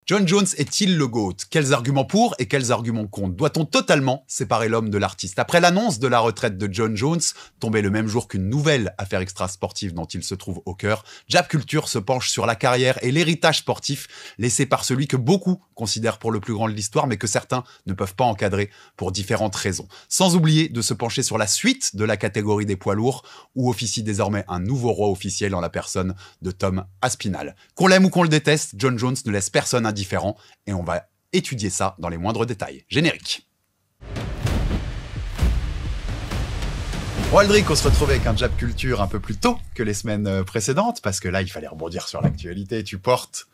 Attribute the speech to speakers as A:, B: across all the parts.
A: Jon Jones est-il le GOAT? Quels arguments pour et quels arguments contre? Doit-on totalement séparer l'homme de l'artiste? Après l'annonce de la retraite de Jon Jones, tombée le même jour qu'une nouvelle affaire extra-sportive dont il se trouve au cœur, Jab Culture se penche sur la carrière et l'héritage sportif laissé par celui que beaucoup considèrent pour le plus grand de l'histoire, mais que certains ne peuvent pas encadrer pour différentes raisons. Sans oublier de se pencher sur la suite de la catégorie des poids lourds, où officie désormais un nouveau roi officiel en la personne de Tom Aspinall. Qu'on l'aime ou qu'on le déteste, Jon Jones ne laisse personne indifférent et on va étudier ça dans les moindres détails. Générique. Bon Aldric, on se retrouve avec un Jab Culture un peu plus tôt que les semaines précédentes, parce que là, il fallait rebondir sur l'actualité. Tu portes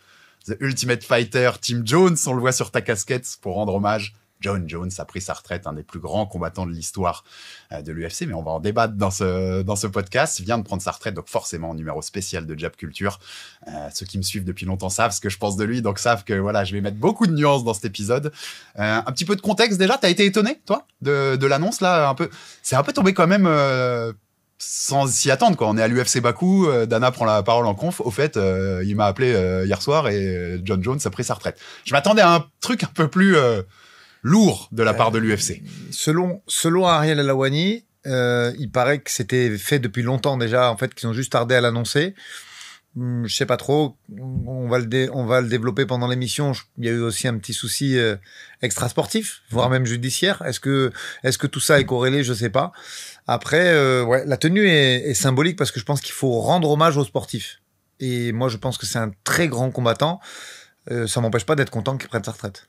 A: The Ultimate Fighter Team Jones, on le voit sur ta casquette, pour rendre hommage. Jon Jones a pris sa retraite, un des plus grands combattants de l'histoire de l'UFC, mais on va en débattre dans ce podcast. Il vient de prendre sa retraite, donc forcément, numéro spécial de Jab Culture. Ceux qui me suivent depuis longtemps savent ce que je pense de lui, donc savent que voilà, je vais mettre beaucoup de nuances dans cet épisode. Un petit peu de contexte déjà, t'as été étonné, toi, de l'annonce là, un peu. C'est un peu tombé quand même sans s'y attendre, quoi. On est à l'UFC Bakou, Dana prend la parole en conf. Au fait, il m'a appelé hier soir et Jon Jones a pris sa retraite. Je m'attendais à un truc un peu plus lourd de la part de l'UFC.
B: Selon Ariel Helwani, il paraît que c'était fait depuis longtemps déjà, en fait, qu'ils ont juste tardé à l'annoncer. Je sais pas trop. On va le développer pendant l'émission. Il y a eu aussi un petit souci extra-sportif, voire même judiciaire. Est-ce que tout ça est corrélé? Je sais pas. Après, ouais, la tenue est symbolique parce que je pense qu'il faut rendre hommage aux sportifs. Et moi, je pense que c'est un très grand combattant. Ça m'empêche pas d'être content qu'il prenne sa retraite.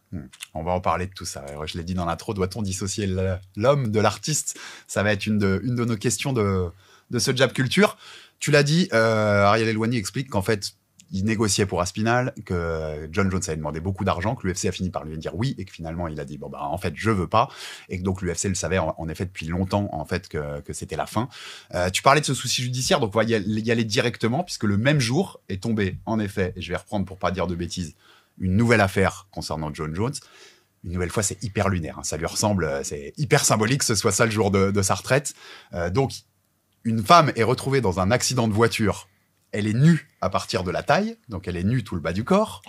A: On va en parler de tout ça. Je l'ai dit dans l'intro, doit-on dissocier l'homme de l'artiste? Ça va être une de nos questions de ce Jab Culture. Tu l'as dit, Ariel Helwani explique qu'en fait, il négociait pour Aspinall, que Jon Jones avait demandé beaucoup d'argent, que l'UFC a fini par lui dire oui, et que finalement il a dit bon bah en fait je veux pas, et que donc l'UFC le savait en effet depuis longtemps en fait que c'était la fin. Tu parlais de ce souci judiciaire, donc on va y aller directement, puisque le même jour est tombé en effet, et je vais reprendre pour pas dire de bêtises, une nouvelle affaire concernant Jon Jones. Une nouvelle fois, c'est hyper lunaire, hein. Ça lui ressemble, c'est hyper symbolique que ce soit ça le jour de sa retraite. Donc une femme est retrouvée dans un accident de voiture. Elle est nue à partir de la taille, donc elle est nue tout le bas du corps.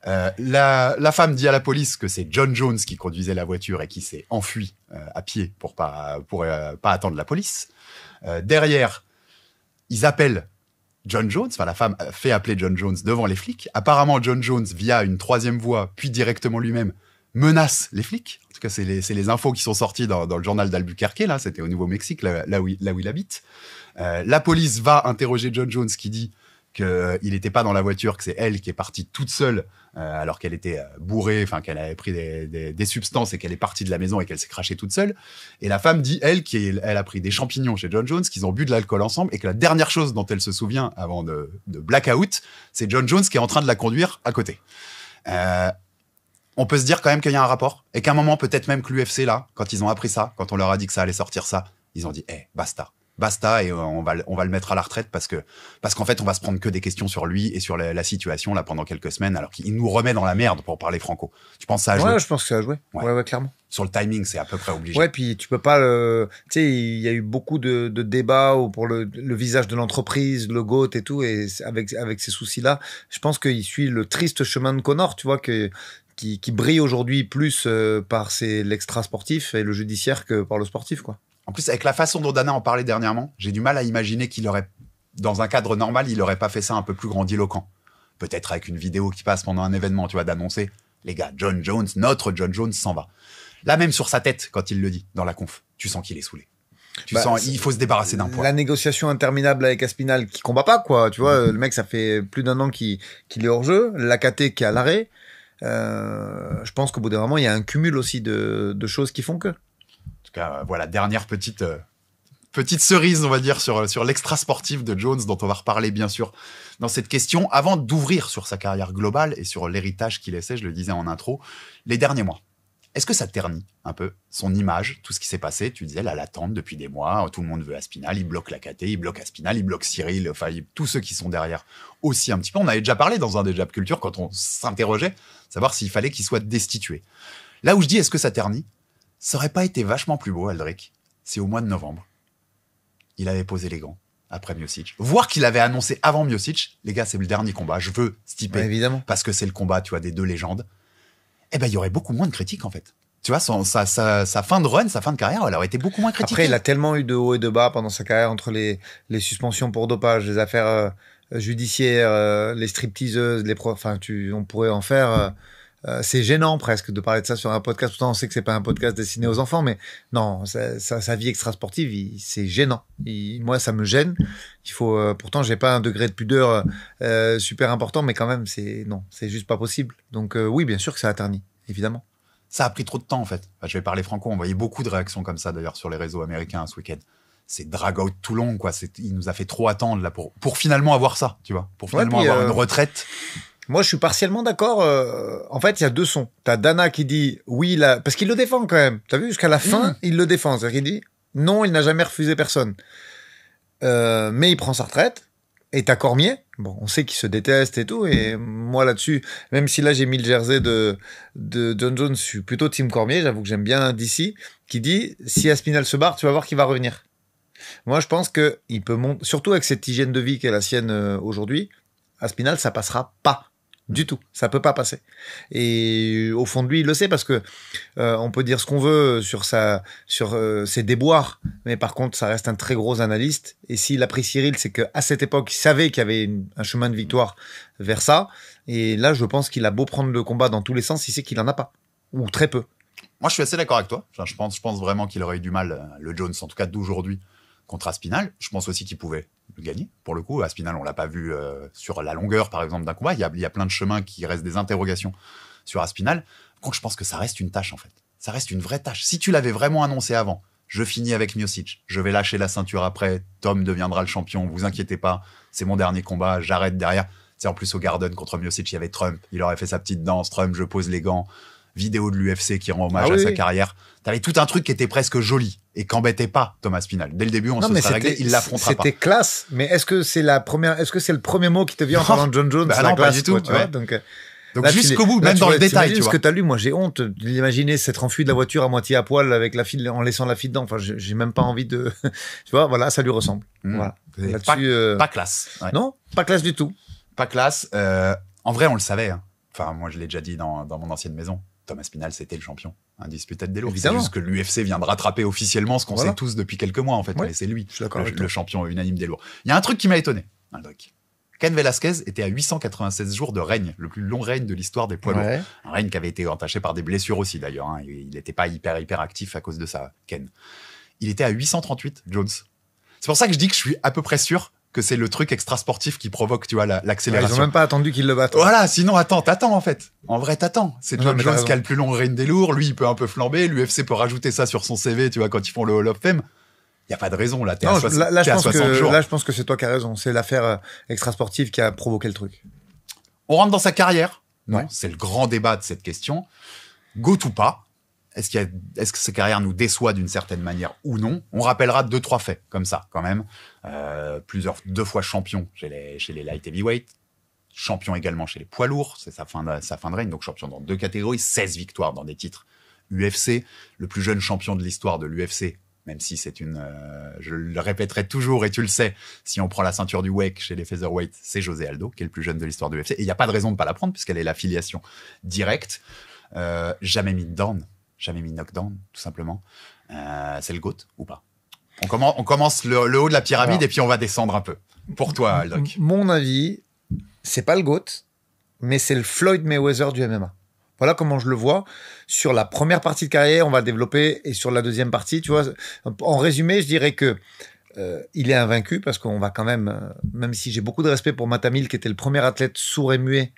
A: La femme dit à la police que c'est Jon Jones qui conduisait la voiture et qui s'est enfui à pied pour pas attendre la police. Derrière, ils appellent Jon Jones, enfin la femme fait appeler Jon Jones devant les flics. Apparemment, Jon Jones, via une troisième voie, puis directement lui-même, menace les flics. En tout cas, c'est les infos qui sont sorties dans le journal d'Albuquerque, là, c'était au Nouveau-Mexique, là où il habite. La police va interroger Jon Jones qui dit qu'il n'était pas dans la voiture, que c'est elle qui est partie toute seule alors qu'elle était bourrée, enfin qu'elle avait pris des substances et qu'elle est partie de la maison et qu'elle s'est crachée toute seule. Et la femme dit, elle a pris des champignons chez Jon Jones, qu'ils ont bu de l'alcool ensemble et que la dernière chose dont elle se souvient avant de blackout, c'est Jon Jones qui est en train de la conduire à côté. On peut se dire quand même qu'il y a un rapport et qu'à un moment, peut-être même que l'UFC, là, quand ils ont appris ça, quand on leur a dit que ça allait sortir ça, ils ont dit, basta et on va le mettre à la retraite parce qu'en fait, on va se prendre que des questions sur lui et sur la situation là pendant quelques semaines alors qu'il nous remet dans la merde pour parler franco. Tu penses que ça a joué?
B: Ouais, je pense que ça a joué. Ouais, clairement.
A: Sur le timing, c'est à peu près obligé.
B: Ouais, puis tu peux pas tu sais, il y a eu beaucoup de débats pour le visage de l'entreprise, le GOAT et tout, et avec ces soucis-là, je pense qu'il suit le triste chemin de Conor, tu vois, qui brille aujourd'hui plus par l'extra sportif et le judiciaire que par le sportif, quoi.
A: En plus, avec la façon dont Dana en parlait dernièrement, j'ai du mal à imaginer qu'il aurait, dans un cadre normal, il aurait pas fait ça un peu plus grandiloquent. Peut-être avec une vidéo qui passe pendant un événement, tu vois, d'annoncer, les gars, Jon Jones, notre Jon Jones s'en va. Là, même sur sa tête, quand il le dit, dans la conf, tu sens qu'il est saoulé. Tu sens, il faut se débarrasser d'un poids.
B: La négociation interminable avec Aspinall qui combat pas, quoi. Tu vois, le mec, ça fait plus d'1 an qu'il est hors jeu. L'AKT qui est à l'arrêt. Je pense qu'au bout d'un moment, il y a un cumul aussi de choses qui font que.
A: En tout cas, voilà, dernière petite cerise, on va dire, sur l'extra sportif de Jones, dont on va reparler, bien sûr, dans cette question. Avant d'ouvrir sur sa carrière globale et sur l'héritage qu'il laissait, je le disais en intro, les derniers mois. Est-ce que ça ternit un peu son image, tout ce qui s'est passé? Tu disais, là, l'attente depuis des mois, tout le monde veut Aspinall, il bloque l'AKT, il bloque Aspinall, il bloque Cyril, enfin, tous ceux qui sont derrière aussi un petit peu. On avait déjà parlé dans un des Jab Culture, quand on s'interrogeait, savoir s'il fallait qu'il soit destitué. Là où je dis, est-ce que ça ternit? Ça aurait pas été vachement plus beau, Aldric, si au mois de novembre, il avait posé les gants après Miocic. Voir qu'il avait annoncé avant Miocic, les gars, c'est le dernier combat, je veux stiper.
B: Ouais, évidemment.
A: Parce que c'est le combat, tu vois, des deux légendes. Eh ben, il y aurait beaucoup moins de critiques, en fait. Tu vois, sa fin de run, sa fin de carrière, elle aurait été beaucoup moins critiquée.
B: Après, il a tellement eu de hauts et de bas pendant sa carrière entre les suspensions pour dopage, les affaires judiciaires, les stripteaseuses, on pourrait en faire. C'est gênant presque de parler de ça sur un podcast. Pourtant, on sait que c'est pas un podcast destiné aux enfants, mais non, sa vie extrasportive, c'est gênant. Moi, ça me gêne. Il faut. Pourtant, j'ai pas un degré de pudeur super important, mais quand même, c'est juste pas possible. Donc oui, bien sûr que ça a terni, évidemment.
A: Ça a pris trop de temps, en fait. Enfin, je vais parler franco. On voyait beaucoup de réactions comme ça, d'ailleurs, sur les réseaux américains ce week-end. C'est drag out tout long, quoi. Il nous a fait trop attendre, là, pour finalement avoir ça, tu vois. Pour finalement avoir une retraite.
B: Moi, je suis partiellement d'accord. En fait, il y a deux sons. T'as Dana qui dit oui, là, parce qu'il le défend quand même. T'as vu, jusqu'à la fin, il le défend. C'est-à-dire qu'il dit non, il n'a jamais refusé personne. Mais il prend sa retraite. Et t'as Cormier. Bon, on sait qu'il se déteste et tout. Et moi, là-dessus, même si là, j'ai mis le jersey de John Jones, je suis plutôt team Cormier. J'avoue que j'aime bien DC, qui dit si Aspinall se barre, tu vas voir qu'il va revenir. Moi, je pense que il peut monter, surtout avec cette hygiène de vie qu'est la sienne aujourd'hui, Aspinall, ça passera pas. Du tout, ça peut pas passer. Et au fond de lui, il le sait parce que on peut dire ce qu'on veut sur ses déboires, mais par contre, ça reste un très gros analyste. Et s'il a pris Cyril, c'est qu'à cette époque, il savait qu'il y avait un chemin de victoire vers ça. Et là, je pense qu'il a beau prendre le combat dans tous les sens, il sait qu'il en a pas ou très peu.
A: Moi, je suis assez d'accord avec toi. Enfin, je pense vraiment qu'il aurait eu du mal, le Jones, en tout cas d'aujourd'hui, contre Aspinall. Je pense aussi qu'il pouvait le gagner. Pour le coup, Aspinall, on l'a pas vu sur la longueur, par exemple, d'un combat. Il y a plein de chemins qui restent des interrogations sur Aspinall. Donc, je pense que ça reste une tâche, en fait. Ça reste une vraie tâche. Si tu l'avais vraiment annoncé avant, je finis avec Miocic, je vais lâcher la ceinture après, Tom deviendra le champion, vous inquiétez pas, c'est mon dernier combat, j'arrête derrière. Tu sais, en plus, au Garden contre Miocic, il y avait Trump. Il aurait fait sa petite danse. Trump, je pose les gants. Vidéo de l'UFC qui rend hommage à sa carrière. T'avais tout un truc qui était presque joli et qu'embêtait pas Thomas Spinal. Dès le début, on se serait réglé, il l'affrontera pas.
B: C'était classe, mais est-ce que c'est le premier mot qui te vient en parlant de John Jones?
A: Bah non, pas du tout.
B: Tu vois, donc
A: là, jusqu'au bout, même dans le détail, tu vois.
B: Ce que t'as lu, moi, j'ai honte d'imaginer s'être enfui de la voiture à moitié à poil avec la fille, en laissant la fille dedans. Enfin, j'ai même pas envie de, tu vois, voilà, ça lui ressemble. Voilà.
A: Pas classe.
B: Ouais. Non, pas classe du tout.
A: Pas classe. En vrai, on le savait. Hein. Enfin, moi, je l'ai déjà dit dans mon ancienne maison. Thomas Spinal, c'était le champion indisputé des lourds. C'est juste que l'UFC vient de rattraper officiellement ce qu'on sait tous depuis quelques mois, en fait. Ouais. C'est lui, le champion unanime des lourds. Il y a un truc qui m'a étonné, Aldric. Cain Velasquez était à 896 jours de règne, le plus long règne de l'histoire des poids lourds. Ouais. Un règne qui avait été entaché par des blessures aussi, d'ailleurs. Hein. Il n'était pas hyper actif à cause de ça, Cain. Il était à 838, Jones. C'est pour ça que je dis que je suis à peu près sûr que c'est le truc extra-sportif qui provoque, tu vois, l'accélération.
B: Ils ont même pas attendu qu'il le batte.
A: Voilà, sinon, t'attends, en fait. En vrai, t'attends. C'est John Jones qui a le plus long règne des lourds. Lui, il peut un peu flamber. L'UFC peut rajouter ça sur son CV, tu vois, quand ils font le Hall of Fame. Il y a pas de raison, là.
B: Là, je pense que c'est toi qui as raison. C'est l'affaire extra-sportive qui a provoqué le truc.
A: On rentre dans sa carrière. Non, c'est le grand débat de cette question. GOAT ou pas? Est-ce que sa carrière nous déçoit d'une certaine manière ou non? On rappellera 2-3 faits comme ça, quand même. 2 fois champion chez les light heavyweight, champion également chez les poids lourds, c'est sa fin de règne, donc champion dans 2 catégories, 16 victoires dans des titres UFC, le plus jeune champion de l'histoire de l'UFC, même si c'est je le répéterai toujours et tu le sais, si on prend la ceinture du WEC chez les featherweight, c'est José Aldo qui est le plus jeune de l'histoire de l'UFC, et il n'y a pas de raison de ne pas la prendre puisqu'elle est l'affiliation directe. Jamais mis down. Jamais mis knockdown, tout simplement. C'est le GOAT ou pas? On commence le haut de la pyramide et puis on va descendre un peu. Pour toi, Aldric.
B: Mon avis, c'est pas le GOAT, mais c'est le Floyd Mayweather du MMA. Voilà comment je le vois. Sur la première partie de carrière, on va le développer, et sur la deuxième partie, tu vois, en résumé, je dirais que il est invaincu parce qu'on va quand même si j'ai beaucoup de respect pour Matt Hamill, qui était le premier athlète sourd et muet,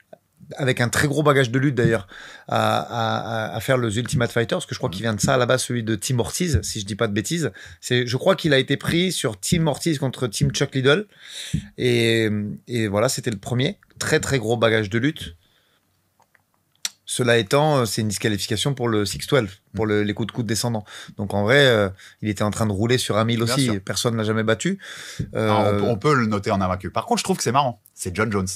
B: avec un très gros bagage de lutte d'ailleurs, à faire le Ultimate Fighter, parce que je crois qu'il vient de ça à la base, celui de Tim Ortiz, si je dis pas de bêtises. Je crois qu'il a été pris sur Tim Ortiz contre Tim Chuck Liddell, et voilà, c'était le premier. Très très gros bagage de lutte. Cela étant, c'est une disqualification pour le 6-12, pour les coups de coude descendants. Donc en vrai, il était en train de rouler sur Hamill aussi, et personne n'a jamais battu.
A: On peut le noter en invaincu. Par contre, je trouve que c'est marrant. C'est John Jones.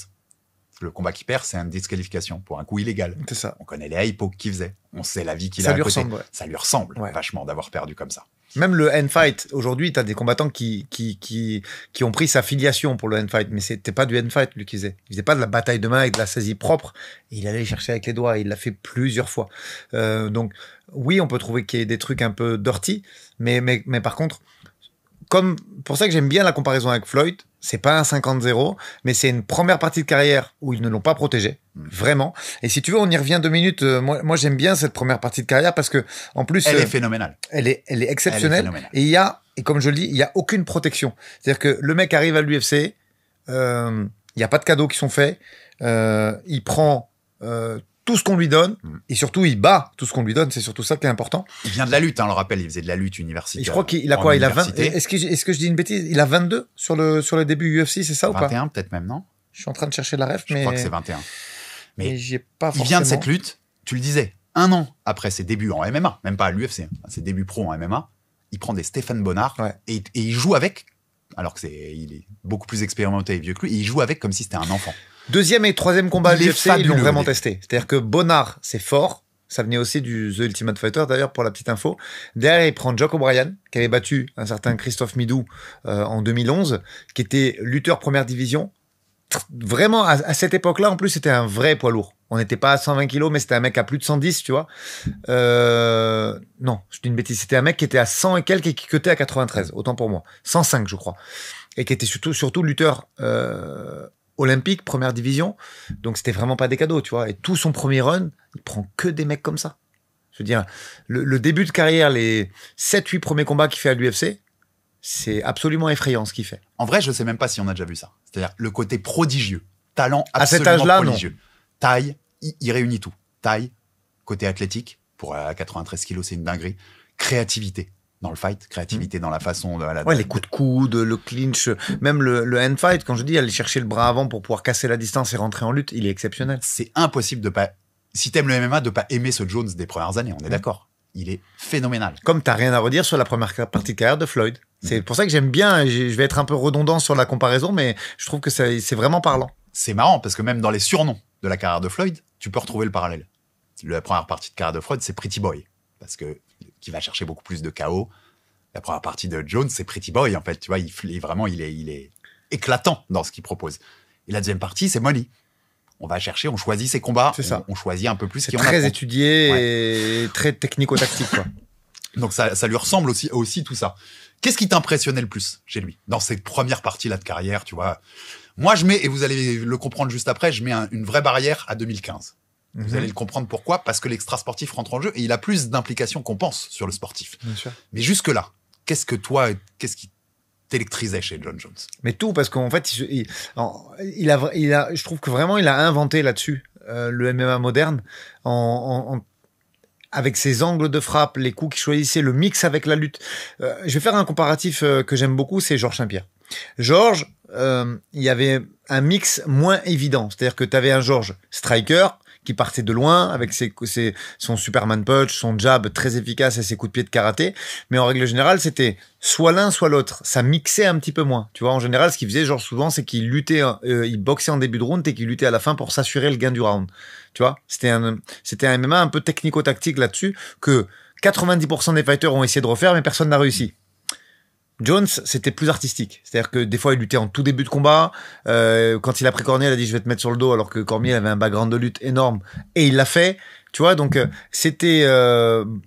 A: Le combat qu'il perd, c'est une disqualification pour un coup illégal.
B: C'est ça.
A: On connaît les highpokes qu'il faisait. On sait la vie qu'il
B: Ça
A: a à
B: lui
A: côté.
B: ressemble, ouais.
A: Ça lui ressemble
B: Ouais.
A: vachement d'avoir perdu comme ça.
B: Même le hand-fight, aujourd'hui, tu as des combattants qui ont pris sa filiation pour le hand-fight, mais c'était pas du hand-fight, lui, qu'il faisait. Il faisait pas de la bataille de main avec de la saisie propre, et il allait chercher avec les doigts, et il l'a fait plusieurs fois. Donc, oui, on peut trouver qu'il y ait des trucs un peu dirty, mais par contre, comme, pour ça que j'aime bien la comparaison avec Floyd, c'est pas un 50-0, mais c'est une première partie de carrière où ils ne l'ont pas protégé. Vraiment. Et si tu veux, on y revient 2 minutes. Moi, j'aime bien cette première partie de carrière parce que, en plus,
A: Elle est phénoménale.
B: Elle est exceptionnelle. Et comme je le dis, il y a aucune protection. C'est-à-dire que le mec arrive à l'UFC, il y a pas de cadeaux qui sont faits, il prend, tout ce qu'on lui donne, et surtout, il bat tout ce qu'on lui donne. C'est surtout ça qui est important.
A: Il vient de la lutte, on le rappelle, il faisait de la lutte universitaire.
B: Et je crois qu'il a quoi? Il a 20, est-ce que je dis une bêtise? Il a 22 sur le début UFC, c'est ça
A: 21,
B: ou pas?
A: 21 peut-être même, non?
B: Je suis en train de chercher la ref,
A: Je crois que c'est 21.
B: Mais j'ai pas
A: il
B: forcément.
A: vient de cette lutte, tu le disais, 1 an après ses débuts en MMA, même pas à l'UFC, ses débuts pro en MMA, il prend des Stéphane Bonnard et il joue avec, alors que il est beaucoup plus expérimenté et vieux que lui, et il joue avec comme si c'était un enfant.
B: Deuxième et troisième combat à l'UFC, ils l'ont vraiment
A: lui.
B: testé. C'est-à-dire que Bonnard, c'est fort. Ça venait aussi du The Ultimate Fighter, d'ailleurs, pour la petite info. Derrière, il prend Jack O'Brien, qui avait battu un certain Christophe Midou en 2011, qui était lutteur première division. Vraiment, à cette époque-là, en plus, c'était un vrai poids lourd. On n'était pas à 120 kilos, mais c'était un mec à plus de 110, tu vois. Non, je dis une bêtise. C'était un mec qui était à 100 et quelques et qui cotait à 93, autant pour moi. 105, je crois. Et qui était surtout lutteur olympique, première division. Donc, c'était vraiment pas des cadeaux, tu vois. Et tout son premier run, il prend que des mecs comme ça. Je veux dire, le début de carrière, les 7-8 premiers combats qu'il fait à l'UFC, c'est absolument effrayant ce qu'il fait.
A: En vrai, je sais même pas si on a déjà vu ça. C'est-à-dire le côté prodigieux, talent
B: à
A: absolument
B: cet âge-là,
A: prodigieux.
B: Non.
A: Taille, il réunit tout. Taille, côté athlétique, pour 93 kilos, c'est une dinguerie. Créativité dans le fight, créativité dans la façon de...
B: les coups de coude, le clinch, même le hand fight, quand je dis aller chercher le bras avant pour pouvoir casser la distance et rentrer en lutte, il est exceptionnel.
A: C'est impossible de pas... Si t'aimes le MMA, de pas aimer ce Jones des premières années, on est d'accord. Il est phénoménal.
B: Comme t'as rien à redire sur la première partie de carrière de Floyd. C'est pour ça que j'aime bien, je vais être un peu redondant sur la comparaison, mais je trouve que c'est vraiment parlant.
A: C'est marrant, parce que même dans les surnoms de la carrière de Floyd, tu peux retrouver le parallèle. La première partie de carrière de Floyd, c'est Pretty Boy, parce que qui va chercher beaucoup plus de KO. La première partie de Jones, c'est Pretty Boy, en fait. Tu vois, il est éclatant dans ce qu'il propose. Et la deuxième partie, c'est Money. On va chercher, on choisit ses combats, on choisit un peu plus.
B: C'est très étudié et très technico-tactique, quoi.
A: Donc ça lui ressemble aussi tout ça. Qu'est-ce qui t'impressionnait le plus chez lui dans ces premières parties-là de carrière, tu vois? Moi, je mets, et vous allez le comprendre juste après, je mets une vraie barrière à 2015. Vous allez le comprendre pourquoi, parce que l'extra-sportif rentre en jeu et il a plus d'implication qu'on pense sur le sportif.
B: Bien sûr.
A: Mais jusque-là, qu'est-ce qui t'électrisait chez John Jones?
B: Mais tout, parce qu'en fait, je trouve que vraiment, il a inventé là-dessus le MMA moderne avec ses angles de frappe, les coups qu'il choisissait, le mix avec la lutte. Je vais faire un comparatif que j'aime beaucoup, c'est Georges Saint-Pierre. Georges, il y avait un mix moins évident. C'est-à-dire que tu avais un Georges striker qui partait de loin avec son Superman punch, son jab très efficace et ses coups de pied de karaté. Mais en règle générale, c'était soit l'un, soit l'autre. Ça mixait un petit peu moins. Tu vois, en général, ce qu'il faisait, Georges, souvent, c'est qu'il luttait, il boxait en début de round et qu'il luttait à la fin pour s'assurer le gain du round. Tu vois, c'était un MMA un peu technico-tactique là-dessus que 90% des fighters ont essayé de refaire, mais personne n'a réussi. Jones, c'était plus artistique. C'est-à-dire que des fois, il luttait en tout début de combat. Quand il a pris Cormier, il a dit « je vais te mettre sur le dos », alors que Cormier avait un background de lutte énorme. Et il l'a fait. Tu vois, donc c'était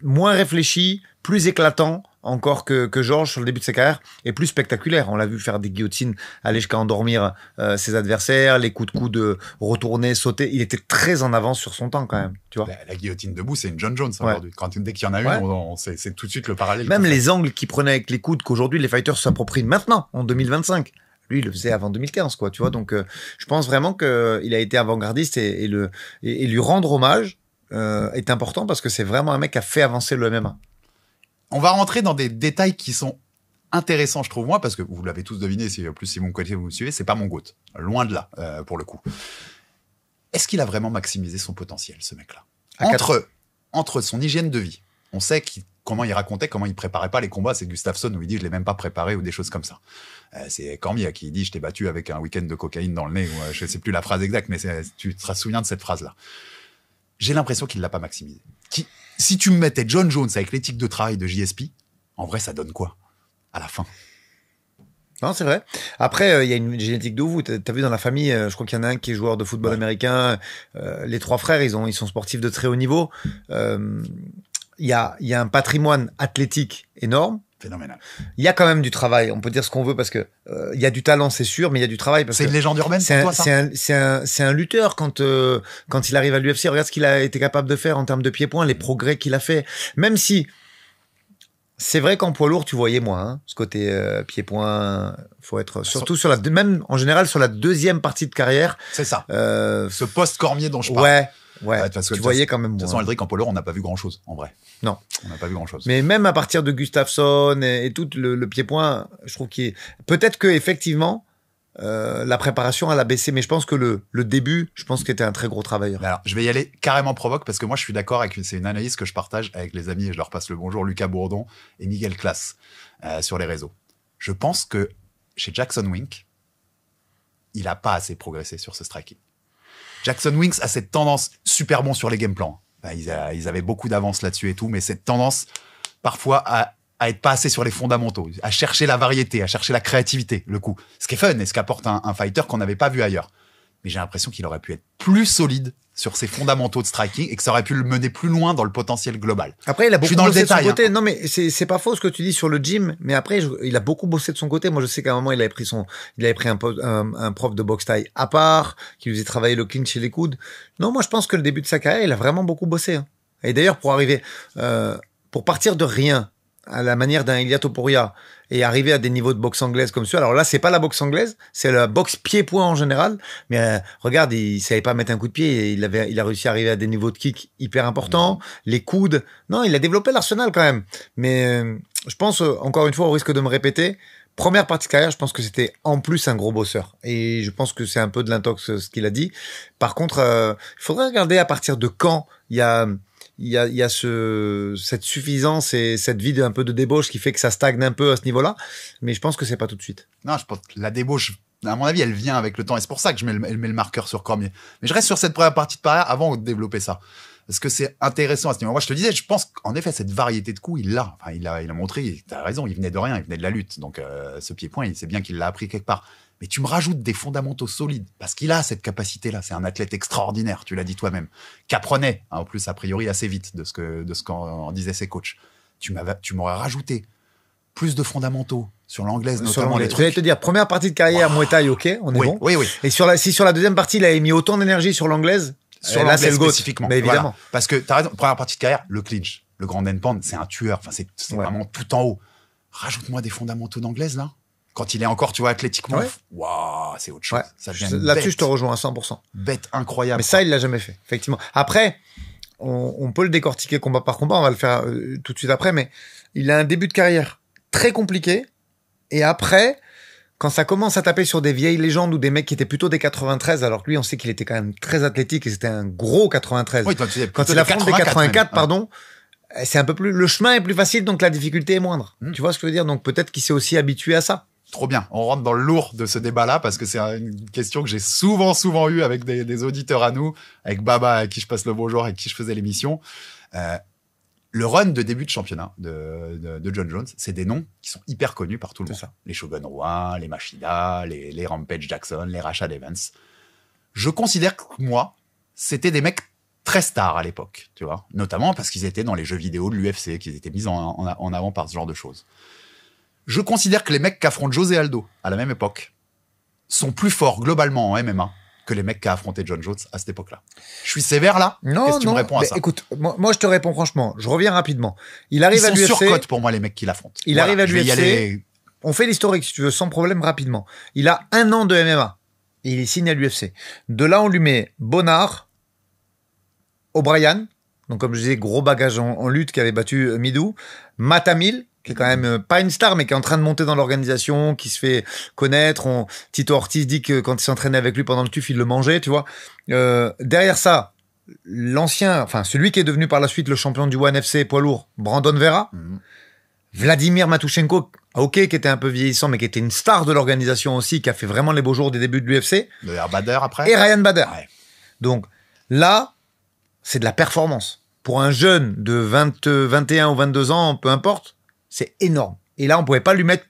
B: moins réfléchi, plus éclatant encore que Georges sur le début de sa carrière, et plus spectaculaire. On l'a vu faire des guillotines, aller jusqu'à endormir ses adversaires, les coups de coude retourner, sauter. Il était très en avance sur son temps quand même. Tu vois.
A: La guillotine debout, c'est une John Jones aujourd'hui. Dès qu'il y en a une, c'est tout de suite le parallèle.
B: Même les angles qu'il prenait avec les coudes qu'aujourd'hui les fighters s'approprient maintenant, en 2025. Lui, il le faisait avant 2015, quoi. Tu vois. Donc, je pense vraiment qu'il a été avant-gardiste et lui rendre hommage est important parce que c'est vraiment un mec qui a fait avancer le MMA.
A: On va rentrer dans des détails qui sont intéressants, je trouve, moi, parce que vous l'avez tous deviné, si mon côté vous me suivez, c'est pas mon GOAT. Loin de là, pour le coup. Est-ce qu'il a vraiment maximisé son potentiel, ce mec-là? Entre son hygiène de vie, on sait comment il racontait, comment il préparait pas les combats. C'est Gustafsson où il dit je l'ai même pas préparé ou des choses comme ça. C'est Cormier qui dit je t'ai battu avec un week-end de cocaïne dans le nez. Ou, je sais plus la phrase exacte, mais tu te souviens de cette phrase-là. J'ai l'impression qu'il l'a pas maximisé. Si tu me mettais John Jones avec l'éthique de travail de JSP, en vrai, ça donne quoi à la fin?
B: Non, c'est vrai. Après, il y a une génétique de ouf. T'as vu dans la famille, je crois qu'il y en a un qui est joueur de football américain. Les 3 frères, ils sont sportifs de très haut niveau. Il y a un patrimoine athlétique énorme.
A: Phénoménal.
B: Il y a quand même du travail. On peut dire ce qu'on veut parce que il y a du talent, c'est sûr, mais il y a du travail.
A: C'est une légende urbaine pour toi, ça?
B: C'est un lutteur quand il arrive à l'UFC. Regarde ce qu'il a été capable de faire en termes de pieds-points, les progrès qu'il a fait. Même si c'est vrai qu'en poids lourd, tu voyais moins, hein, ce côté pied-point. Faut être surtout même en général sur la deuxième partie de carrière.
A: C'est ça. Ce post-Cormier dont je parle.
B: Ouais, parce que tu voyais quand même moins.
A: De toute façon, Eldrick en poids lourd, on n'a pas vu grand-chose, en vrai.
B: Non.
A: On n'a pas vu grand-chose.
B: Mais même à partir de Gustafsson et tout le pied-point, je trouve qu'il peut-être que effectivement la préparation elle a baissé, mais je pense que le début, je pense qu'il était un très gros travailleur.
A: Alors, je vais y aller carrément provoque parce que moi, je suis d'accord avec c'est une analyse que je partage avec les amis et je leur passe le bonjour, Lucas Bourdon et Miguel Classe sur les réseaux. Je pense que chez Jackson Wink, il a pas assez progressé sur ce striking. Jackson Wink a cette tendance super bon sur les game plans. Ils avaient beaucoup d'avance là-dessus et tout, mais cette tendance parfois à être pas assez sur les fondamentaux, à chercher la variété, à chercher la créativité, le coup. Ce qui est fun et ce qu'apporte un fighter qu'on n'avait pas vu ailleurs. Mais j'ai l'impression qu'il aurait pu être plus solide sur ses fondamentaux de striking et que ça aurait pu le mener plus loin dans le potentiel global.
B: Après, il a beaucoup bossé de son côté. Non, mais c'est pas faux ce que tu dis sur le gym. Mais après, il a beaucoup bossé de son côté. Moi, je sais qu'à un moment, il avait pris un prof de boxe thaï à part, qui lui faisait travailler le clinch et les coudes. Non, moi, je pense que le début de sa carrière, il a vraiment beaucoup bossé. Hein. Et d'ailleurs, pour partir de rien, à la manière d'un Ilia Topuria et arriver à des niveaux de boxe anglaise comme ça. Alors là, c'est pas la boxe anglaise, c'est la boxe pied-point en général. Mais regarde, il savait pas mettre un coup de pied et il a réussi à arriver à des niveaux de kick hyper importants. Les coudes. Non, il a développé l'arsenal quand même. Mais je pense, encore une fois, au risque de me répéter, première partie de carrière, je pense que c'était en plus un gros bosseur. Et je pense que c'est un peu de l'intox ce qu'il a dit. Par contre, il faudrait regarder à partir de quand il y a cette suffisance et cette vie un peu de débauche qui fait que ça stagne un peu à ce niveau-là. Mais je pense que c'est pas tout de suite.
A: Non, je pense que la débauche, à mon avis, elle vient avec le temps. Et c'est pour ça que elle met le marqueur sur Cormier. Mais je reste sur cette première partie de carrière avant de développer ça. Parce que c'est intéressant à ce niveau. Moi, je te disais, je pense qu'en effet, cette variété de coups, il l'a. Enfin, il a montré, t'as raison, il venait de rien, il venait de la lutte. Donc, ce pied-point, c'est bien qu'il l'a appris quelque part. Mais tu me rajoutes des fondamentaux solides, parce qu'il a cette capacité-là. C'est un athlète extraordinaire, tu l'as dit toi-même, qu'apprenait, en plus, a priori, assez vite de ce qu'en disaient ses coachs. Tu m'aurais rajouté plus de fondamentaux sur l'anglaise, notamment les trucs.
B: Je vais te dire, première partie de carrière, Muay Thai, ok, on est bon.
A: Oui.
B: Et si sur la deuxième partie, il avait mis autant d'énergie sur l'anglaise,
A: sur
B: là, c'est le GOAT.
A: spécifiquement.
B: Mais évidemment.
A: Voilà. Parce que t'as raison, première partie de carrière, le clinch, le grand endpoint, c'est un tueur. Enfin, c'est vraiment tout en haut. Rajoute-moi des fondamentaux d'anglaise, là. Quand il est encore, tu vois, athlétiquement, waouh, c'est autre chose.
B: Ouais.
A: Ça devient
B: là-dessus, je te rejoins à 100%.
A: Bête incroyable.
B: Mais ça, il l'a jamais fait, effectivement. Après, on peut le décortiquer combat par combat, on va le faire tout de suite après, mais il a un début de carrière très compliqué. Et après, quand ça commence à taper sur des vieilles légendes ou des mecs qui étaient plutôt des 93, alors que lui, on sait qu'il était quand même très athlétique et c'était un gros 93.
A: Oui,
B: quand il affronte des 84, pardon, c'est un peu plus, le chemin est plus facile, donc la difficulté est moindre. Tu vois ce que je veux dire? Donc peut-être qu'il s'est aussi habitué à ça.
A: Trop bien. On rentre dans le lourd de ce débat-là parce que c'est une question que j'ai souvent eu avec des auditeurs à nous, avec Baba, à qui je passe le bonjour, avec qui je faisais l'émission. Le run de début de championnat de John Jones, c'est des noms qui sont hyper connus par tout le monde. Ça. Les Shogun Rua, les Machida, les Rampage Jackson, les Rashad Evans. Je considère que moi, c'était des mecs très stars à l'époque, tu vois. Notamment parce qu'ils étaient dans les jeux vidéo de l'UFC, qu'ils étaient mis en avant par ce genre de choses. Je considère que les mecs qu'affrontent José Aldo à la même époque sont plus forts globalement en MMA que les mecs qu'a affronté John Jones à cette époque-là. Je suis sévère là? Qu'est-ce que tu me réponds à ça?
B: Écoute, moi je te réponds franchement. Je reviens rapidement. Il arrive à l'UFC.
A: Ils sont surcote pour moi les mecs qui l'affrontent.
B: Il arrive à l'UFC. On fait l'historique si tu veux sans problème rapidement. Il a 1 an de MMA et il signe à l'UFC. De là on lui met Bonnard, O'Brien, donc comme je disais gros bagage en lutte qui avait battu Midou, Matamil, qui est quand même pas une star, mais qui est en train de monter dans l'organisation, qui se fait connaître. Tito Ortiz dit que quand il s'entraînait avec lui pendant le TUF, il le mangeait, tu vois. Derrière ça, celui qui est devenu par la suite le champion du One FC poids lourd, Brandon Vera, Vladimir Matushenko, ok, qui était un peu vieillissant, mais qui était une star de l'organisation aussi, qui a fait vraiment les beaux jours des débuts de l'UFC.
A: Bader après.
B: Et Ryan Bader.
A: Ouais.
B: Donc là, c'est de la performance. Pour un jeune de 21 ou 22 ans, peu importe, c'est énorme. Et là, on pouvait pas lui mettre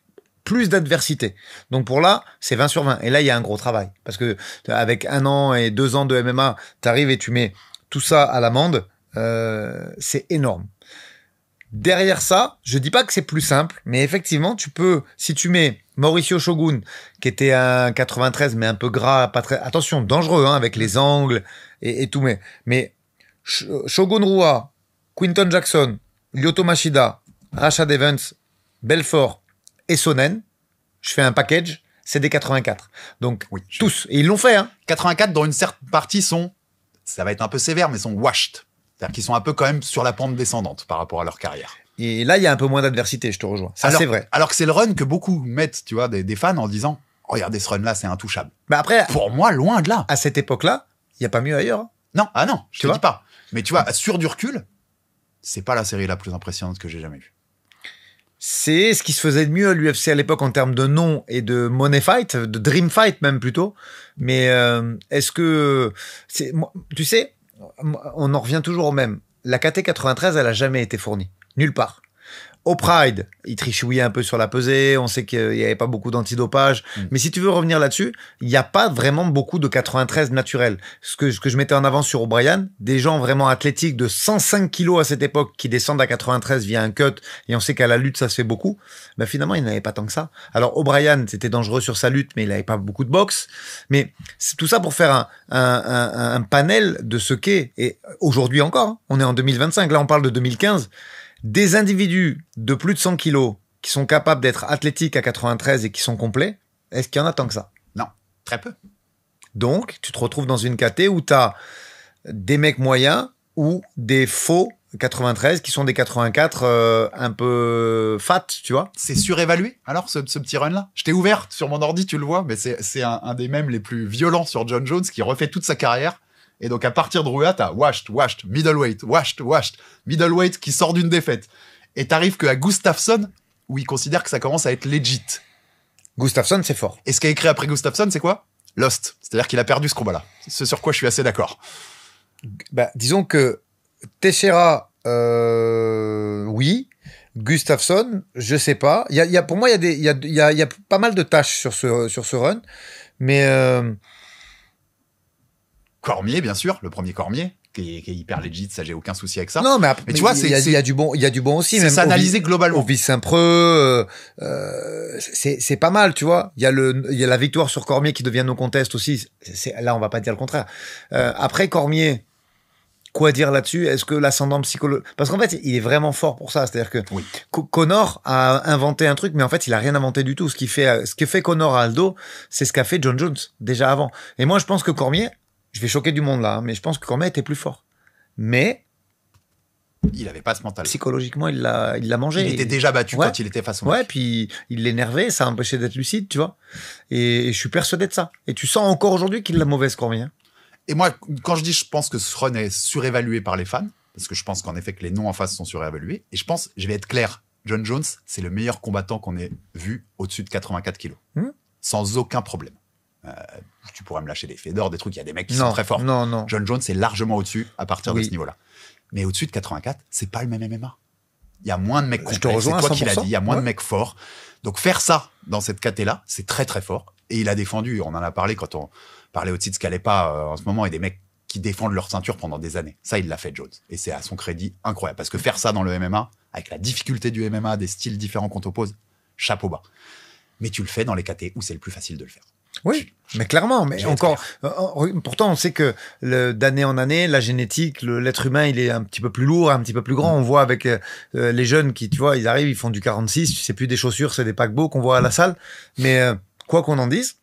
B: plus d'adversité. Donc pour là, c'est 20 sur 20. Et là, il y a un gros travail. Parce que avec 1 an et 2 ans de MMA, t'arrives et tu mets tout ça à l'amende, c'est énorme. Derrière ça, je dis pas que c'est plus simple, mais effectivement, tu peux, si tu mets Mauricio Shogun, qui était un 93, mais un peu gras, pas très, attention, dangereux, hein, avec les angles et tout, mais Shogun Rua, Quinton Jackson, Lyoto Machida, Rashad Evans, Belfort et Sonnen, je fais un package, c'est des 84. Donc, oui, tous. Et ils l'ont fait, hein.
A: 84, dont une certaine partie ça va être un peu sévère, mais sont washed. C'est-à-dire qu'ils sont un peu quand même sur la pente descendante par rapport à leur carrière.
B: Et là, il y a un peu moins d'adversité, je te rejoins. Ça, c'est vrai.
A: Alors que c'est le run que beaucoup mettent, tu vois, des fans en disant « Regardez ce run-là, c'est intouchable. »
B: Bah après,
A: pour moi, loin de là.
B: À cette époque-là, il n'y a pas mieux ailleurs. Hein.
A: Non, je te dis pas. Mais tu vois, sur du recul, c'est pas la série la plus impressionnante que j'ai jamais vue.
B: C'est ce qui se faisait de mieux à l'UFC à l'époque en termes de nom et de money fight, de dream fight même plutôt. Mais est-ce que... tu sais, on en revient toujours au même. La KT 93, elle a jamais été fournie. Nulle part. Au Pride, ils trichouillaient un peu sur la pesée, on sait qu'il n'y avait pas beaucoup d'antidopage. Mais si tu veux revenir là-dessus, il n'y a pas vraiment beaucoup de 93 naturels. Ce que je mettais en avant sur O'Brien, des gens vraiment athlétiques de 105 kilos à cette époque qui descendent à 93 via un cut, et on sait qu'à la lutte, ça se fait beaucoup, ben finalement, il n'avait pas tant que ça. Alors O'Brien, c'était dangereux sur sa lutte, mais il n'avait pas beaucoup de boxe. Mais c'est tout ça pour faire un panel de ce qu'est, et aujourd'hui encore, hein, on est en 2025, là on parle de 2015, des individus de plus de 100 kilos qui sont capables d'être athlétiques à 93 et qui sont complets, est-ce qu'il y en a tant que ça?
A: Non, très peu.
B: Donc, tu te retrouves dans une KT où tu as des mecs moyens ou des faux 93 qui sont des 84 un peu fat, tu vois.
A: C'est surévalué, alors, ce petit run-là? Je t'ai ouvert sur mon ordi, tu le vois, mais c'est un des mèmes les plus violents sur John Jones qui refait toute sa carrière. Et donc, à partir de Rua, t'as washed, middleweight, middleweight qui sort d'une défaite. Et t'arrives qu'à Gustafsson, où il considère que ça commence à être legit.
B: Gustafsson, c'est fort.
A: Et ce qu'a écrit après Gustafsson, c'est quoi? Lost. C'est-à-dire qu'il a perdu ce combat-là. C'est sur quoi je suis assez d'accord.
B: Bah, disons que Teixeira, oui. Gustafsson, je sais pas. Pour moi, il y a pas mal de tâches sur ce run. Mais,
A: Cormier, bien sûr, le premier Cormier, qui est hyper legit, ça j'ai aucun souci avec ça.
B: Non, mais
A: tu vois,
B: il y a du bon aussi.
A: C'est analysé globalement.
B: Au Saint-Preux, c'est pas mal, tu vois. Il y a la victoire sur Cormier qui devient no contest aussi. Là, on va pas dire le contraire. Après Cormier, quoi dire là-dessus? Est-ce que l'ascendant psychologique, parce qu'en fait, il est vraiment fort pour ça. C'est-à-dire que
A: oui.
B: Conor a inventé un truc, mais en fait, il a rien inventé du tout. Ce que fait Conor à Aldo, c'est ce qu'a fait John Jones déjà avant. Et moi, je pense que Cormier, je vais choquer du monde là, hein, mais je pense que Cormier était plus fort. Mais
A: il avait pas ce mental.
B: Psychologiquement, il l'a mangé.
A: Il était déjà battu quand il était face au mec.
B: Ouais, puis il l'énervait, ça empêchait d'être lucide, tu vois. Et je suis persuadé de ça. Et tu sens encore aujourd'hui qu'il l'a mauvaise, Cormier.
A: Et moi, quand je dis, je pense que ce run est surévalué par les fans, parce que je pense qu'en effet que les noms en face sont surévalués. Et je vais être clair, John Jones, c'est le meilleur combattant qu'on ait vu au-dessus de 84 kilos. Sans aucun problème. Tu pourrais me lâcher des Fedor, des trucs, il y a des mecs qui sont très forts.
B: Non.
A: John Jones est largement au-dessus à partir de ce niveau-là. Mais au-dessus de 84, c'est pas le même MMA. Il y a moins de mecs complets, c'est toi qui l'as dit, il y a moins de mecs forts. Donc faire ça dans cette KT-là, c'est très très fort. Et il a défendu, on en a parlé quand on parlait au-dessus de ce qu'elle pas en ce moment, et des mecs qui défendent leur ceinture pendant des années. Ça, il l'a fait, Jones. Et c'est à son crédit incroyable. Parce que faire ça dans le MMA, avec la difficulté du MMA, des styles différents qu'on t'oppose, chapeau bas. Mais tu le fais dans les KT où c'est le plus facile de le faire.
B: Oui, mais clairement, mais encore, pourtant on sait que d'année en année, la génétique, l'être humain, il est un petit peu plus lourd, un petit peu plus grand. On voit avec les jeunes qui, tu vois, ils arrivent, ils font du 46, c'est plus des chaussures, c'est des paquebots qu'on voit à la salle. Mais quoi qu'on en dise,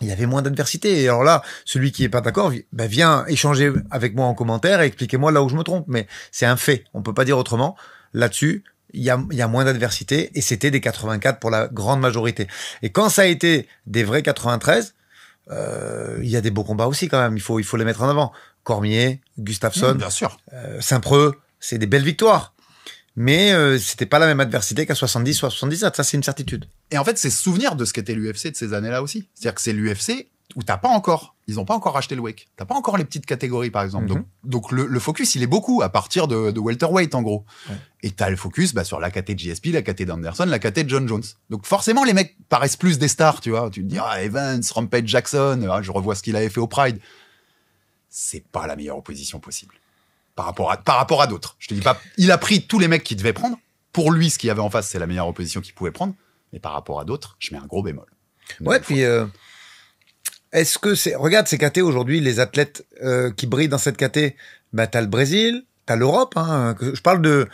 B: il y avait moins d'adversité. Et alors là, celui qui est pas d'accord, vient échanger avec moi en commentaire et expliquez-moi là où je me trompe. Mais c'est un fait, on peut pas dire autrement. Là-dessus, il y a moins d'adversité et c'était des 84 pour la grande majorité. Et quand ça a été des vrais 93, il y a des beaux combats aussi quand même. Il faut les mettre en avant. Cormier, Gustafsson,
A: Bien sûr.
B: Saint-Preux, c'est des belles victoires. Mais c'était pas la même adversité qu'à 70, 77, ça c'est une certitude.
A: Et en fait, c'est se souvenir de ce qu'était l'UFC de ces années-là aussi. C'est-à-dire que c'est l'UFC où ils ont pas encore racheté le WEC. T'as pas encore les petites catégories, par exemple. Donc le focus, il est beaucoup à partir de welterweight, en gros. Ouais. Et t'as le focus sur la KT de GSP, la KT d'Anderson, la KT de John Jones. Donc forcément, les mecs paraissent plus des stars, tu vois. Tu te dis, Evans, Rampage Jackson, je revois ce qu'il avait fait au Pride. C'est pas la meilleure opposition possible. Par rapport à d'autres. Je te dis pas, il a pris tous les mecs qu'il devait prendre. Pour lui, ce qu'il y avait en face, c'est la meilleure opposition qu'il pouvait prendre. Mais par rapport à d'autres, je mets un gros bémol.
B: Ouais, puis est-ce que regarde ces KT aujourd'hui, les athlètes qui brillent dans cette KT, t'as le Brésil, t'as l'Europe, hein, je parle de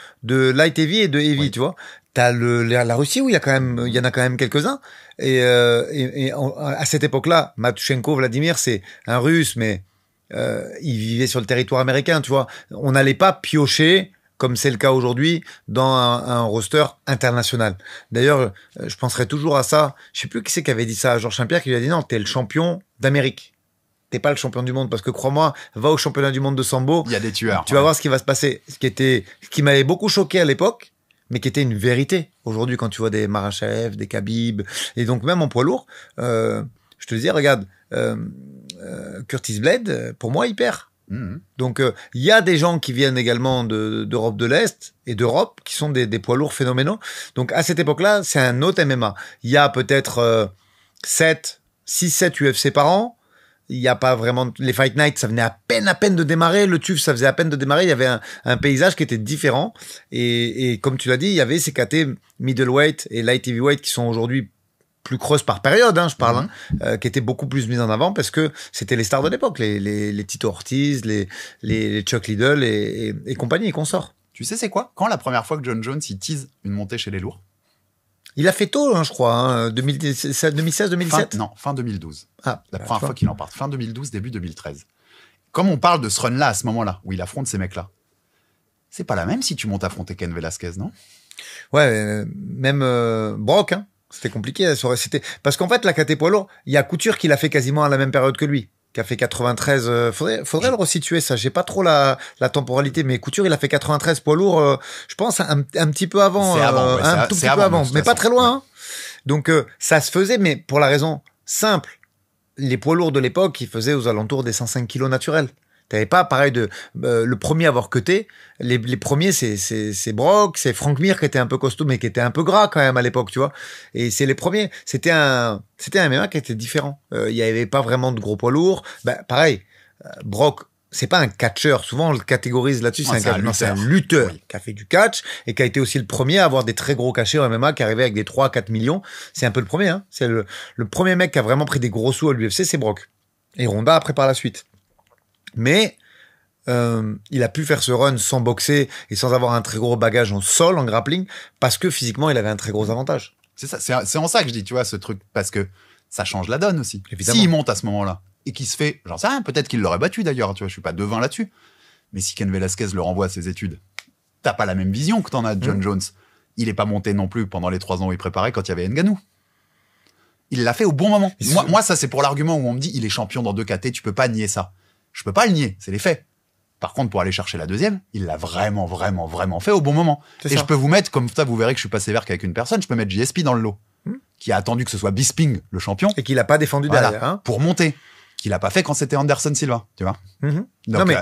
B: light heavy et de heavy, oui. Tu vois. T'as la Russie où il y en a quand même quelques-uns. Et à cette époque-là, Matushenko, Vladimir, c'est un Russe, mais il vivait sur le territoire américain, tu vois. On n'allait pas piocher, comme c'est le cas aujourd'hui, dans un roster international. D'ailleurs, je penserai toujours à ça. Je sais plus qui c'est qui avait dit ça à Georges Saint-Pierre, qui lui a dit non, t'es le champion d'Amérique. T'es pas le champion du monde, parce que crois-moi, va au championnat du monde de sambo.
A: Il y a des tueurs.
B: Tu vas voir ce qui va se passer. Ce qui m'avait beaucoup choqué à l'époque, mais qui était une vérité. Aujourd'hui, quand tu vois des Makhachev, des Khabib, et donc même en poids lourd, je te disais, regarde, Curtis Blade, pour moi, il perd. Donc, il y a des gens qui viennent également d'Europe de l'Est et d'Europe qui sont des poids lourds phénoménaux. Donc, à cette époque-là, c'est un autre MMA. Il y a peut-être 6-7 UFC par an. Il n'y a pas vraiment... Les Fight Night, ça venait à peine de démarrer. Le TUF, ça faisait à peine de démarrer. Il y avait un paysage qui était différent. Et comme tu l'as dit, il y avait ces KT middleweight et light heavyweight qui sont aujourd'hui plus creuses par période, je parle, qui étaient beaucoup plus mises en avant parce que c'était les stars de l'époque, les Tito Ortiz, les Chuck Liddell et compagnie et consorts.
A: Tu sais c'est quoi? Quand la première fois que John Jones il tease une montée chez les lourds?
B: Il a fait tôt, je crois, 2016, 2017.
A: Fin 2012. La première fois qu'il en parle. Fin 2012, début 2013. Comme on parle de ce run-là à ce moment-là, où il affronte ces mecs-là, c'est pas la même si tu montes affronter Ken Velasquez, non?
B: Ouais, même Brock, c'était compliqué. Parce qu'en fait, la KT poids lourd, il y a Couture qui l'a fait quasiment à la même période que lui, qui a fait 93. Faudrait le resituer, ça. J'ai pas trop la temporalité, mais Couture, il a fait 93 poids lourd, je pense, un petit peu avant.
A: C'est avant, ouais,
B: un tout petit peu avant, mais pas très loin. Ouais. Donc, ça se faisait, mais pour la raison simple. Les poids lourds de l'époque, ils faisaient aux alentours des 105 kilos naturels. T'avais pas pareil le premier à avoir cuté. Les premiers, c'est Brock, c'est Frank Mir qui était un peu costaud, mais qui était un peu gras quand même à l'époque, tu vois. Et c'est les premiers. C'était un MMA qui était différent. Il y avait pas vraiment de gros poids lourds. Pareil, Brock, c'est pas un catcheur. Souvent, on le catégorise là-dessus. C'est un lutteur qui a fait du catch et qui a été aussi le premier à avoir des très gros cachets en MMA, qui arrivait avec des 3-4 millions. C'est un peu le premier, C'est le premier mec qui a vraiment pris des gros sous à l'UFC, c'est Brock. Et Ronda après par la suite. Mais il a pu faire ce run sans boxer et sans avoir un très gros bagage en sol, en grappling, parce que physiquement, il avait un très gros avantage.
A: C'est ça, c'est en ça que je dis, tu vois, ce truc, parce que ça change la donne aussi.
B: Évidemment.
A: S'il monte à ce moment-là et qu'il se fait, j'en sais rien, peut-être qu'il l'aurait battu d'ailleurs, tu vois, je suis pas devin là-dessus. Mais si Ken Velasquez le renvoie à ses études, t'as pas la même vision que t'en as de John Jones. Il est pas monté non plus pendant les 3 ans où il préparait quand il y avait Ngannou. Il l'a fait au bon moment. Moi, ça, c'est pour l'argument où on me dit, il est champion dans 2 KT, tu peux pas nier ça. Je peux pas le nier, c'est les faits. Par contre, pour aller chercher la deuxième, il l'a vraiment fait au bon moment. Et je peux vous mettre, comme ça, vous verrez que je suis pas sévère qu'avec une personne, je peux mettre JSP dans le lot, qui a attendu que ce soit Bisping, le champion.
B: Et qu'il a pas défendu derrière.
A: Pour monter. Qu'il a pas fait quand c'était Anderson Silva, tu vois. Donc,
B: non, mais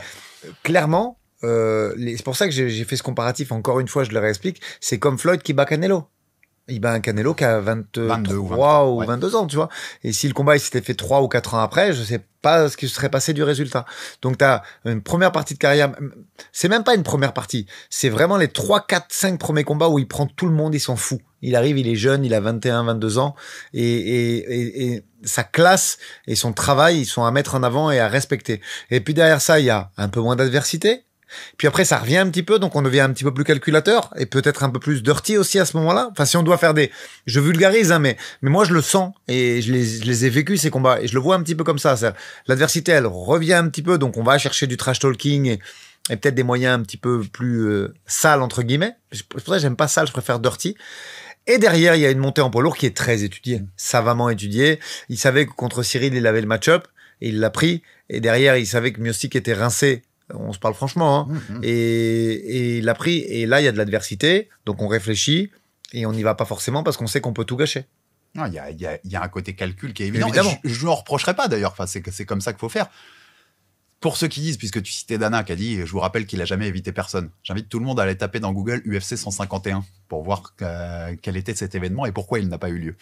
B: clairement, c'est pour ça que j'ai fait ce comparatif, encore une fois, je le réexplique, c'est comme Floyd qui bat Canelo. Il bat un Canelo qui a 22 ou 22 ans, tu vois. Et si le combat il s'était fait 3 ou 4 ans après, je sais pas ce qui se serait passé du résultat. Donc t'as une première partie de carrière, c'est même pas une première partie, c'est vraiment les 3, 4, 5 premiers combats où il prend tout le monde, il s'en fout. Il arrive, il est jeune, il a 21, 22 ans, et sa classe et son travail, ils sont à mettre en avant et à respecter. Et puis derrière ça, il y a un peu moins d'adversité. Puis après, ça revient un petit peu, donc on devient un petit peu plus calculateur et peut-être un peu plus dirty aussi à ce moment-là. Enfin, si on doit faire je vulgarise, mais moi je le sens et je les ai vécus ces combats et je le vois un petit peu comme ça. L'adversité, elle revient un petit peu, donc on va chercher du trash talking et peut-être des moyens un petit peu plus sales entre guillemets. C'est pour ça que j'aime pas sale, je préfère dirty. Et derrière, il y a une montée en poids lourd qui est très étudiée, savamment étudiée. Il savait que contre Cyril, il avait le match-up. et il l'a pris. Et derrière, il savait que Miocic était rincé. On se parle franchement. Hein. Et il l'a pris. Et là, il y a de l'adversité. Donc, on réfléchit et on n'y va pas forcément parce qu'on sait qu'on peut tout gâcher.
A: Il y a un côté calcul qui est évident. Je ne leur reprocherai pas d'ailleurs. Enfin, c'est comme ça qu'il faut faire. Pour ceux qui disent, puisque tu citais Dana qui a dit, je vous rappelle qu'il a jamais évité personne. J'invite tout le monde à aller taper dans Google UFC 151 pour voir quel était cet événement et pourquoi il n'a pas eu lieu.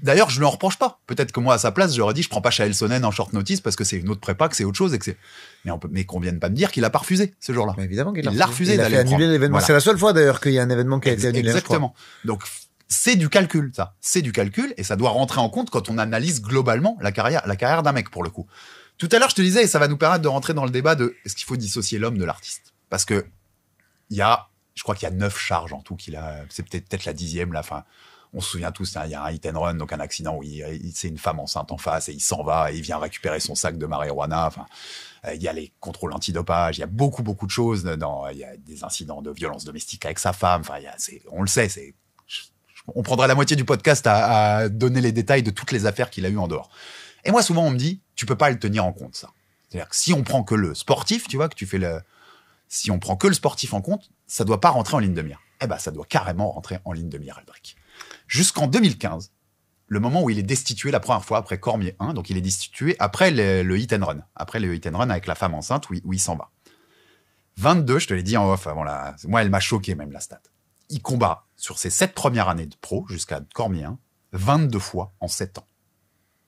A: D'ailleurs, je ne le reproche pas. Peut-être que moi, à sa place, j'aurais dit, je prends pas Chael Sonnen en short notice parce que c'est une autre prépa, que c'est autre chose et que c'est. Mais qu'on vienne pas me dire qu'il a pas refusé ce jour-là.
B: Mais évidemment qu'il
A: l'a refusé d'aller
B: annuler l'événement. Voilà. C'est la seule fois d'ailleurs qu'il y a un événement qui a été annulé.
A: Exactement. Donc c'est du calcul, ça. C'est du calcul et ça doit rentrer en compte quand on analyse globalement la carrière d'un mec pour le coup. Tout à l'heure, je te disais, et ça va nous permettre de rentrer dans le débat de est-ce qu'il faut dissocier l'homme de l'artiste. Parce que je crois qu'il y a 9 charges en tout qu'il a. C'est peut-être la 10e là. Enfin, on se souvient tous, il y a un hit and run, donc un accident où c'est une femme enceinte en face et il s'en va et il vient récupérer son sac de marijuana. Enfin, il y a les contrôles antidopage, il y a beaucoup de choses. Il y a des incidents de violence domestique avec sa femme. Enfin, on le sait, on prendrait la moitié du podcast à donner les détails de toutes les affaires qu'il a eues en dehors. Et moi, souvent, on me dit, tu peux pas le tenir en compte, ça. C'est-à-dire que si on prend que le sportif, tu vois, si on prend que le sportif en compte, ça doit pas rentrer en ligne de mire. Eh ben, ça doit carrément rentrer en ligne de mire, Aldric. Jusqu'en 2015, le moment où il est destitué la première fois après Cormier 1, donc il est destitué après le hit and run. Après le hit and run avec la femme enceinte où il s'en va. 22, je te l'ai dit en off avant moi, elle m'a choqué même, la stat. Il combat sur ses 7 premières années de pro, jusqu'à Cormier 1, 22 fois en 7 ans.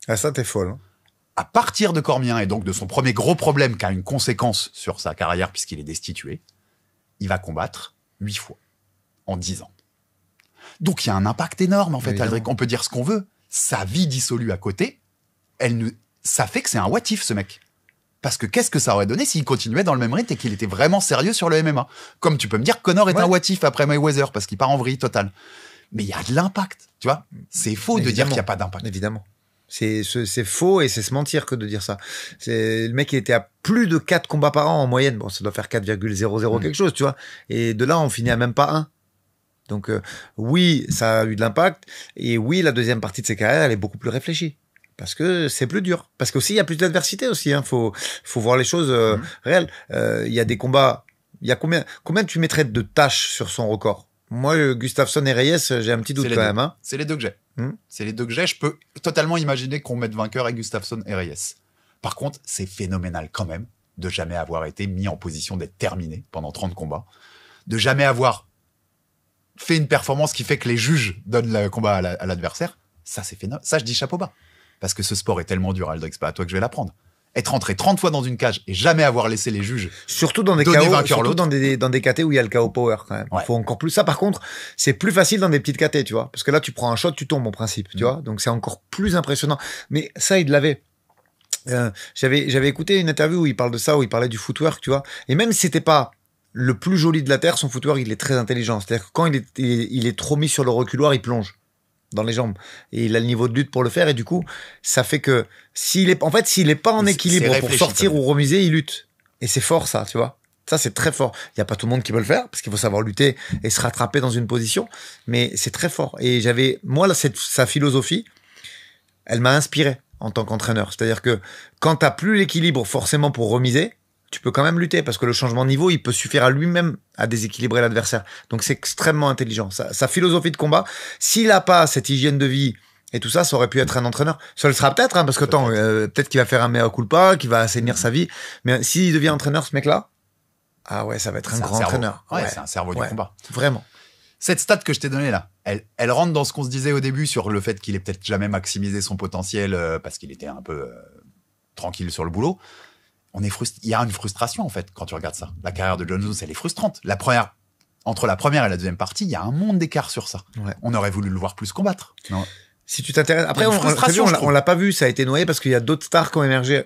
B: Ah, ça, t'es folle. Hein.
A: À partir de Cormier 1 et donc de son premier gros problème qui a une conséquence sur sa carrière puisqu'il est destitué, il va combattre 8 fois en 10 ans. Donc il y a un impact énorme en fait, Aldric. On peut dire ce qu'on veut. Sa vie dissolue à côté, ça fait que c'est un what if ce mec. Parce que qu'est-ce que ça aurait donné s'il continuait dans le même rythme et qu'il était vraiment sérieux sur le MMA. Comme tu peux me dire, Conor est un what if après Mayweather parce qu'il part en vrille totale. Mais il y a de l'impact, tu vois. C'est faux de dire qu'il n'y a pas d'impact.
B: Évidemment. C'est faux et c'est se mentir que de dire ça. Le mec, il était à plus de 4 combats par an en moyenne. Bon, ça doit faire 4,00 quelque chose, tu vois. Et de là, on finit à même pas 1. Donc, oui, ça a eu de l'impact. Et oui, la deuxième partie de ses carrières, elle est beaucoup plus réfléchie. Parce que c'est plus dur. Parce qu'aussi, il y a plus d'adversité aussi. Hein. Faut voir les choses réelles. Il y a des combats. Il y a combien tu mettrais de tâches sur son record? Moi, Gustafsson et Reyes, j'ai un petit doute quand même. Hein.
A: C'est les deux que j'ai. C'est les deux que j'ai. Je peux totalement imaginer qu'on mette vainqueur avec Gustafsson et Reyes. Par contre, c'est phénoménal quand même de jamais avoir été mis en position d'être terminé pendant 30 combats. De jamais avoir fait une performance qui fait que les juges donnent le combat à l'adversaire. Ça, c'est phénoménal. Ça, je dis chapeau bas. Parce que ce sport est tellement dur, Aldric, c'est pas à toi que je vais l'apprendre. Être rentré 30 fois dans une cage et jamais avoir laissé les juges
B: surtout dans des KO, surtout dans des KT où il y a le KO power quand même. Ouais. Faut encore plus ça. Par contre, c'est plus facile dans des petites KT, tu vois, parce que là tu prends un shot, tu tombes en principe, tu vois. Donc c'est encore plus impressionnant. Mais ça, il l'avait. J'avais écouté une interview où il parle de ça, où il parlait du footwork, tu vois. Et même si c'était pas le plus joli de la terre, son footwork, il est très intelligent. C'est-à-dire que quand il est trop mis sur le reculoir, il plonge dans les jambes et il a le niveau de lutte pour le faire et du coup ça fait que s'il est pas en équilibre pour sortir ou remiser, il lutte et c'est fort ça, tu vois, ça c'est très fort. Il y a pas tout le monde qui peut le faire parce qu'il faut savoir lutter et se rattraper dans une position, mais c'est très fort. Et moi là, sa philosophie, elle m'a inspiré en tant qu'entraîneur. C'est-à-dire que quand t'as plus l'équilibre forcément pour remiser, tu peux quand même lutter parce que le changement de niveau, il peut suffire à lui-même à déséquilibrer l'adversaire. Donc c'est extrêmement intelligent. Sa philosophie de combat, s'il a pas cette hygiène de vie et tout ça, ça aurait pu être un entraîneur. Ça le sera peut-être, hein, parce que peut-être qu'il va faire un mea culpa, qu'il va assainir sa vie. Mais s'il devient entraîneur, ce mec-là, ah ouais, ça va être un grand entraîneur.
A: Ouais, c'est un cerveau du combat.
B: Vraiment.
A: Cette stat que je t'ai donnée là, elle rentre dans ce qu'on se disait au début sur le fait qu'il ait peut-être jamais maximisé son potentiel parce qu'il était un peu tranquille sur le boulot. Il y a une frustration en fait quand tu regardes ça. La carrière de Jon Jones, elle est frustrante. Entre la première et la deuxième partie, il y a un monde d'écart sur ça. Ouais. On aurait voulu le voir plus combattre. Non.
B: Si tu t'intéresses, après on l'a pas vu, ça a été noyé parce qu'il y a d'autres stars qui ont émergé.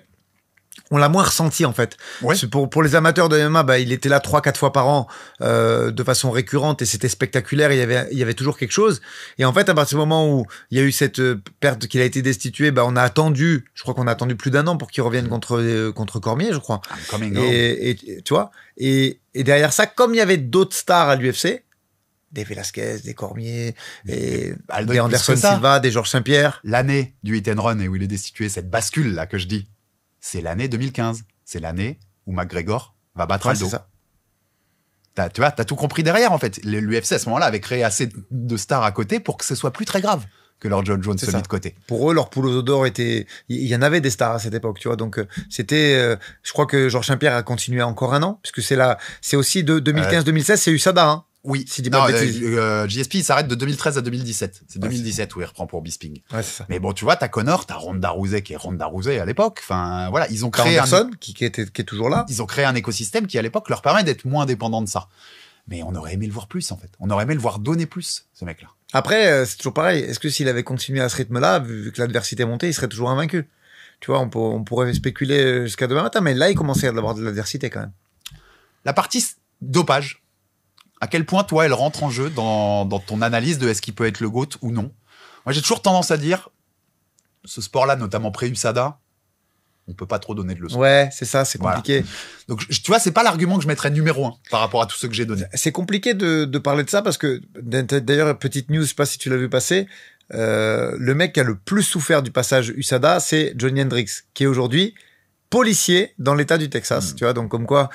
B: On l'a moins ressenti en fait. Ouais. Pour les amateurs de MMA, il était là 3-4 fois par an de façon récurrente et c'était spectaculaire. Il y avait toujours quelque chose. Et en fait, à partir du moment où il y a eu cette perte qu'il a été destitué, on a attendu. Je crois qu'on a attendu plus d'1 an pour qu'il revienne contre Cormier, je crois. Et tu vois. Et derrière ça, comme il y avait d'autres stars à l'UFC, des Velasquez, des Cormier, et des Anderson Silva, des Georges Saint-Pierre.
A: L'année du hit and run et où il est destitué, cette bascule là que je dis. c'est l'année 2015. C'est l'année où McGregor va battre Aldo.
B: C'est ça.
A: Tu vois, t'as tout compris derrière, en fait. L'UFC, à ce moment-là, avait créé assez de stars à côté pour que ce soit plus très grave que leur John Jones se mit de côté.
B: Pour eux, leur poule aux œufs d'or était... Il y en avait des stars à cette époque, tu vois. Donc, c'était... je crois que Georges Saint-Pierre a continué encore un an, puisque c'est aussi de 2015-2016, c'est USADA, hein.
A: Oui.
B: Si dis pas de bêtises.
A: GSP, il s'arrête de 2013 à 2017. C'est 2017 où il reprend pour Bisping.
B: Ouais, c'est ça.
A: Mais bon, tu vois, t'as Conor, t'as Ronda Rousey qui est Ronda Rousey à l'époque. Enfin, voilà, ils ont créé
B: Anderson, qui est toujours là.
A: Ils ont créé un écosystème qui, à l'époque, leur permet d'être moins dépendants de ça. Mais on aurait aimé le voir plus, en fait. On aurait aimé le voir donner plus, ce mec-là.
B: Après, c'est toujours pareil. Est-ce que s'il avait continué à ce rythme-là, vu que l'adversité montait, il serait toujours invaincu? Tu vois, on pourrait spéculer jusqu'à demain matin, mais là, il commençait à avoir de l'adversité quand même.
A: La partie dopage, à quel point, toi, elle rentre en jeu dans ton analyse de est-ce qu'il peut être le GOAT ou non? Moi, j'ai toujours tendance à dire, ce sport-là, notamment pré-USADA, on peut pas trop donner de leçons.
B: Ouais, c'est ça, c'est compliqué.
A: Voilà. Donc, tu vois, c'est pas l'argument que je mettrais numéro 1 par rapport à tout ce que j'ai donné.
B: C'est compliqué de parler de ça parce que, d'ailleurs, petite news, je sais pas si tu l'as vu passer, le mec qui a le plus souffert du passage USADA, c'est Johnny Hendricks, qui est aujourd'hui policier dans l'État du Texas, tu vois, donc comme quoi,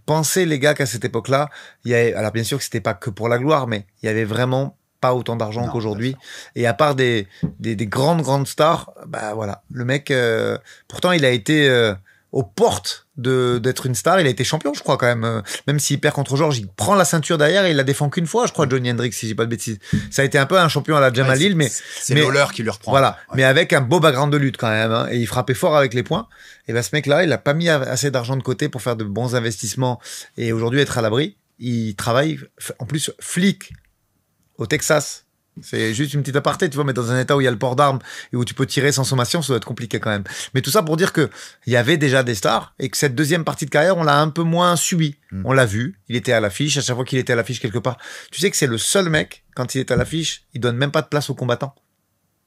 B: pensez les gars qu'à cette époque-là, il y avait, alors bien sûr que c'était pas que pour la gloire, mais il y avait vraiment pas autant d'argent qu'aujourd'hui. Et à part des grandes stars, bah voilà, le mec, pourtant il a été aux portes d'être une star, il a été champion, je crois quand même. Même s'il perd contre George, il prend la ceinture derrière et il la défend qu'une fois, je crois, Johnny Hendricks, si j'ai pas de bêtises. Ça a été un peu un champion à la Jamal Hill, mais
A: c'est Lawler qui lui reprend.
B: Voilà, mais avec un beau background de lutte quand même, hein, et il frappait fort avec les poings. Et ben ce mec-là, il a pas mis assez d'argent de côté pour faire de bons investissements et aujourd'hui être à l'abri. Il travaille en plus flic au Texas. C'est juste une petite aparté, tu vois, mais dans un état où il y a le port d'armes et où tu peux tirer sans sommation, ça doit être compliqué quand même. Mais tout ça pour dire que il y avait déjà des stars et que cette deuxième partie de carrière, on l'a un peu moins subi. On l'a vu, il était à l'affiche, à chaque fois qu'il était à l'affiche quelque part. Tu sais que c'est le seul mec, quand il est à l'affiche, il donne même pas de place aux combattants.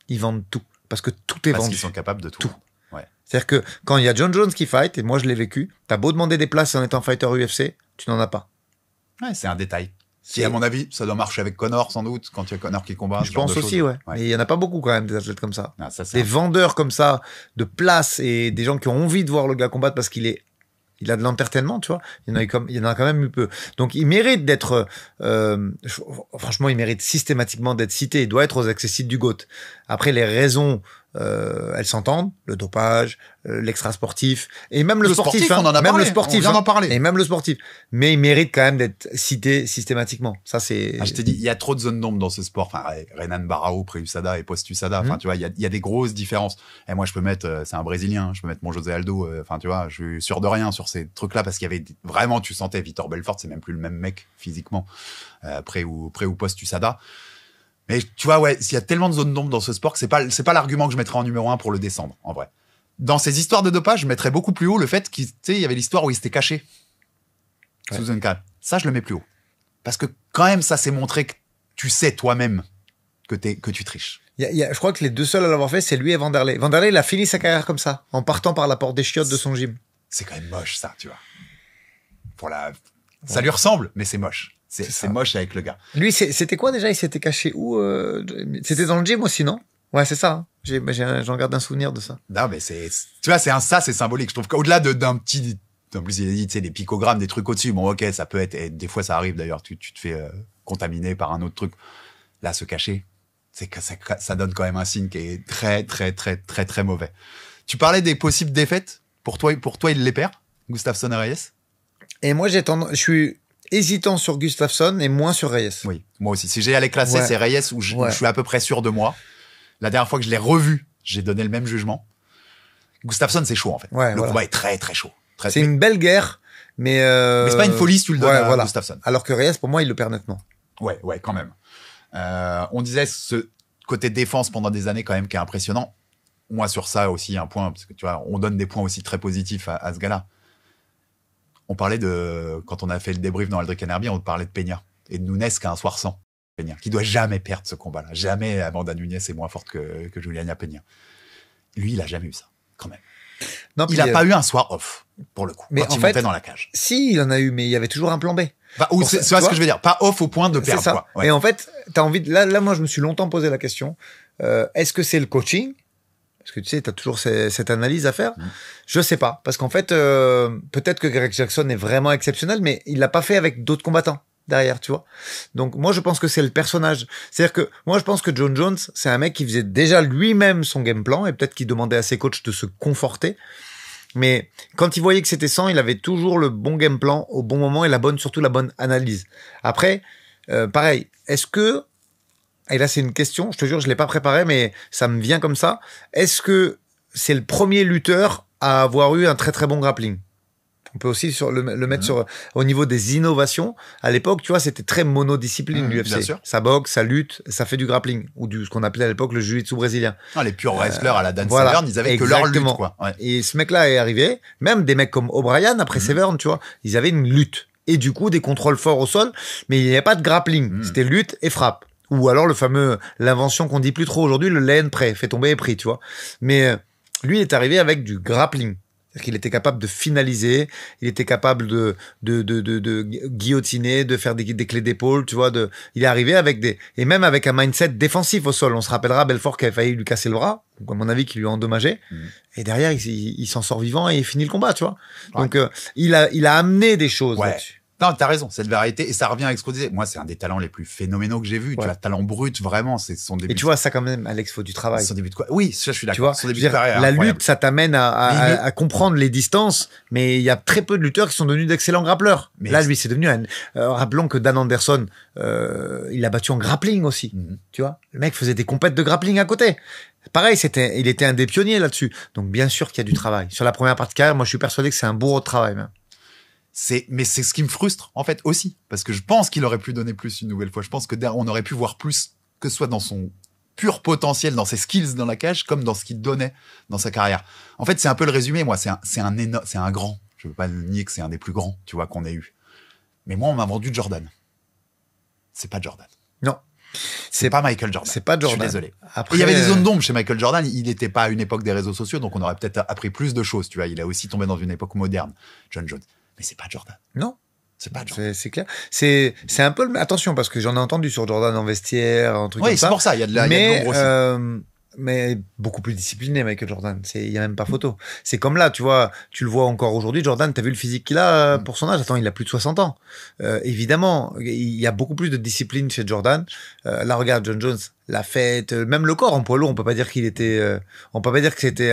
B: Ils vendent tout. Parce que tout est vendu.
A: Parce qu'ils sont capables de tout.
B: Ouais. C'est-à-dire que quand il y a John Jones qui fight, et moi je l'ai vécu, t'as beau demander des places en étant fighter UFC, tu n'en as pas.
A: Ouais, c'est un détail. Si, à mon avis, ça doit marcher avec Conor, sans doute, quand il y a Conor qui combat.
B: Je pense aussi, ouais. Mais il y en a pas beaucoup, quand même, des athlètes comme ça.
A: Ah, ça
B: des vendeurs comme ça, de place et des gens qui ont envie de voir le gars combattre parce qu'il a de l'entertainment, tu vois. Il y en a quand même eu peu. Donc, il mérite d'être, franchement, il mérite systématiquement d'être cité. Il doit être aux accessibles du GOAT. Après, les raisons, elles s'entendent. Le dopage, l'extra-sportif, et même le sportif,
A: on en a
B: même
A: parlé.
B: le sportif,
A: on vient d'en parler.
B: Et même le sportif. Mais il mérite quand même d'être cité systématiquement. Ça, c'est...
A: Ah, je t'ai dit, il y a trop de zones d'ombre dans ce sport. Enfin, Renan Barão, pré-USADA et post-USADA. Enfin, tu vois, il y a des grosses différences. Et moi, je peux mettre, c'est un Brésilien, je peux mettre mon José Aldo. Enfin, tu vois, je suis sûr de rien sur ces trucs-là parce qu'il y avait vraiment, tu sentais, Vitor Belfort, c'est même plus le même mec physiquement, pré ou post-USADA. Mais tu vois, ouais, il y a tellement de zones d'ombre dans ce sport que c'est pas l'argument que je mettrais en numéro 1 pour le descendre, en vrai. Dans ces histoires de dopage, je mettrais beaucoup plus haut le fait qu'il y avait l'histoire où il s'était caché sous une canne. Ça, je le mets plus haut. Parce que quand même, ça c'est montré que tu sais toi-même que tu triches.
B: Je crois que les deux seuls à l'avoir fait, c'est lui et Vanderlei. Vanderlei, il a fini sa carrière comme ça, en partant par la porte des chiottes de son gym.
A: C'est quand même moche, ça, tu vois. Ça lui ressemble, mais c'est moche. C'est moche avec le gars.
B: Lui, c'était quoi déjà? Il s'était caché où? C'était dans le gym aussi, non? Ouais, c'est ça. Hein. J'en garde un souvenir de ça.
A: Non, mais tu vois, ça, c'est symbolique. Je trouve qu'au-delà d'un petit, en plus, il a dit, tu sais, des picogrammes, des trucs au-dessus. Bon, ok, ça peut être, et des fois, ça arrive d'ailleurs, tu te fais contaminer par un autre truc. Là, se cacher, c'est que ça donne quand même un signe qui est très, très, très, très, très mauvais. Tu parlais des possibles défaites. Pour toi, il les perd, Gustafsson et Reyes?
B: Et moi, je suis hésitant sur Gustafsson et moins sur Reyes.
A: Oui, moi aussi. Si j'ai à les classer, c'est Reyes où je suis à peu près sûr de moi. La dernière fois que je l'ai revu, j'ai donné le même jugement. Gustafsson, c'est chaud, en fait. Le combat est très, très chaud. C'est
B: une belle guerre, mais
A: c'est pas une folie si tu le donnes à Gustafsson.
B: Alors que Reyes, pour moi, il le perd nettement.
A: Ouais, quand même. On disait ce côté défense pendant des années, quand même, qui est impressionnant. Moi, sur ça aussi, un point, parce que tu vois, on donne des points aussi très positifs à ce gars-là. On parlait quand on a fait le débrief dans Aldric Enerby, on parlait de Peña et de Nunes qui a un soir sans Peña, qui doit jamais perdre ce combat-là. Jamais Amanda Nunes est moins forte que Juliana Peña. Lui, il a jamais eu ça, quand même. Non, il a pas eu un soir off, pour le coup,
B: mais
A: quand il montait dans la cage.
B: Si, il en a eu, mais il y avait toujours un plan B.
A: C'est ce que je veux dire. Pas off au point de perdre, quoi.
B: Ouais. Et en fait, t'as envie là, moi, je me suis longtemps posé la question, est-ce que c'est le coaching? Parce que tu sais, tu as toujours cette analyse à faire.
A: Mmh.
B: Je sais pas. Parce qu'en fait, peut-être que Greg Jackson est vraiment exceptionnel, mais il l'a pas fait avec d'autres combattants derrière, tu vois. Donc, moi, je pense que c'est le personnage. C'est-à-dire que, moi, je pense que John Jones, c'est un mec qui faisait déjà lui-même son game plan et peut-être qu'il demandait à ses coachs de se conforter. Mais quand il voyait que c'était 100, il avait toujours le bon game plan au bon moment et surtout la bonne analyse. Après, pareil, est-ce que, et là c'est une question, je te jure, je l'ai pas préparé, mais ça me vient comme ça. Est-ce que c'est le premier lutteur à avoir eu un très très bon grappling? On peut aussi le mettre au niveau des innovations. À l'époque, tu vois, c'était très monodiscipline, l'UFC. Ça boxe, ça lutte, ça fait du grappling. Ou ce qu'on appelait à l'époque le jiu-jitsu brésilien.
A: Les purs wrestlers à la Dan Severn, ils avaient que leur lutte, quoi. Ouais.
B: Et ce mec-là est arrivé, même des mecs comme O'Brien, après Severn, tu vois, ils avaient une lutte. Et du coup, des contrôles forts au sol, mais il n'y avait pas de grappling. C'était lutte et frappe. Ou alors l'invention qu'on dit plus trop aujourd'hui, le lay and pray, fait tomber et pris, tu vois. Mais lui, il est arrivé avec du grappling. C'est-à-dire qu'il était capable de finaliser, il était capable de guillotiner, de faire des clés d'épaule, tu vois. Il est arrivé et même avec un mindset défensif au sol. On se rappellera Belfort qui avait failli lui casser le bras, à mon avis, qui lui a endommagé. Et derrière, il s'en sort vivant et il finit le combat, tu vois. Ouais. Donc, il a amené des choses là-dessus.
A: Non, t'as raison, cette vérité, et ça revient avec ce qu'on disait. Moi, c'est un des talents les plus phénoménaux que j'ai vu. Ouais. Tu vois, talent brut, vraiment, c'est son début.
B: Et tu vois, ça quand même, Alex, faut du travail.
A: Son début de quoi? Oui, ça, je suis d'accord.
B: Tu vois,
A: son début de carrière,
B: la lutte, ça t'amène à comprendre les distances, mais il y a très peu de lutteurs qui sont devenus d'excellents grappleurs. Mais là, lui, c'est devenu rappelons que Dan Anderson, il l'a battu en grappling aussi. Tu vois, le mec faisait des compètes de grappling à côté. Pareil, il était un des pionniers là-dessus. Donc, bien sûr qu'il y a du travail. Sur la première partie de carrière, moi, je suis persuadé que c'est un bourreau de travail, même.
A: Mais c'est ce qui me frustre, en fait, aussi. Parce que je pense qu'il aurait pu donner plus une nouvelle fois. Je pense que on aurait pu voir plus, que ce soit dans son pur potentiel, dans ses skills dans la cage, comme dans ce qu'il donnait dans sa carrière. En fait, c'est un peu le résumé, moi. C'est un grand. Je veux pas nier que c'est un des plus grands, tu vois, qu'on ait eu. Mais moi, on m'a vendu Jordan. C'est pas Jordan.
B: Non.
A: C'est pas Michael Jordan.
B: C'est pas Jordan.
A: Je suis désolé. Après, il y avait des zones d'ombre chez Michael Jordan. Il n'était pas à une époque des réseaux sociaux, donc on aurait peut-être appris plus de choses, tu vois. Il a aussi tombé dans une époque moderne, John Jones. Mais c'est pas Jordan.
B: Non.
A: C'est pas Jordan.
B: C'est clair. C'est un peu attention, parce que j'en ai entendu sur Jordan en vestiaire, un truc comme ça.
A: Oui, c'est pour ça. Il y a de l'ombre aussi.
B: Mais beaucoup plus discipliné, Michael Jordan. Il y a même pas photo. C'est comme là, tu vois, tu le vois encore aujourd'hui, Jordan, t'as vu le physique qu'il a pour son âge. Attends, il a plus de 60 ans. Évidemment, il y a beaucoup plus de discipline chez Jordan. Là, regarde, John Jones, la fête, même le corps en poids lourd, on peut pas dire qu'il était, on peut pas dire que c'était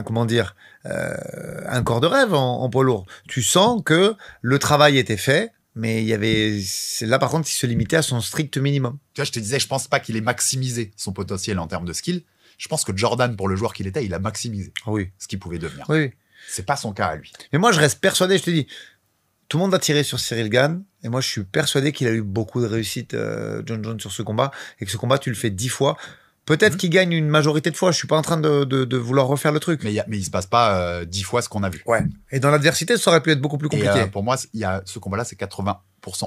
B: comment dire, un corps de rêve en poids lourd. Tu sens que le travail était fait, mais là par contre, il se limitait à son strict minimum.
A: Tu vois, je te disais, je pense pas qu'il ait maximisé son potentiel en termes de skill. Je pense que Jordan, pour le joueur qu'il était, il a maximisé ce qu'il pouvait devenir.
B: Oui.
A: C'est pas son cas à lui.
B: Mais moi, je reste persuadé, je te dis, tout le monde a tiré sur Cyril Gane, et moi, je suis persuadé qu'il a eu beaucoup de réussite, John Jones, sur ce combat, et que ce combat, tu le fais 10 fois. Peut-être qu'il gagne une majorité de fois. Je suis pas en train de vouloir refaire le truc.
A: Mais il se passe pas 10 fois ce qu'on a vu.
B: Ouais. Et dans l'adversité, ça aurait pu être beaucoup plus compliqué.
A: Et pour moi, ce combat-là, c'est 80%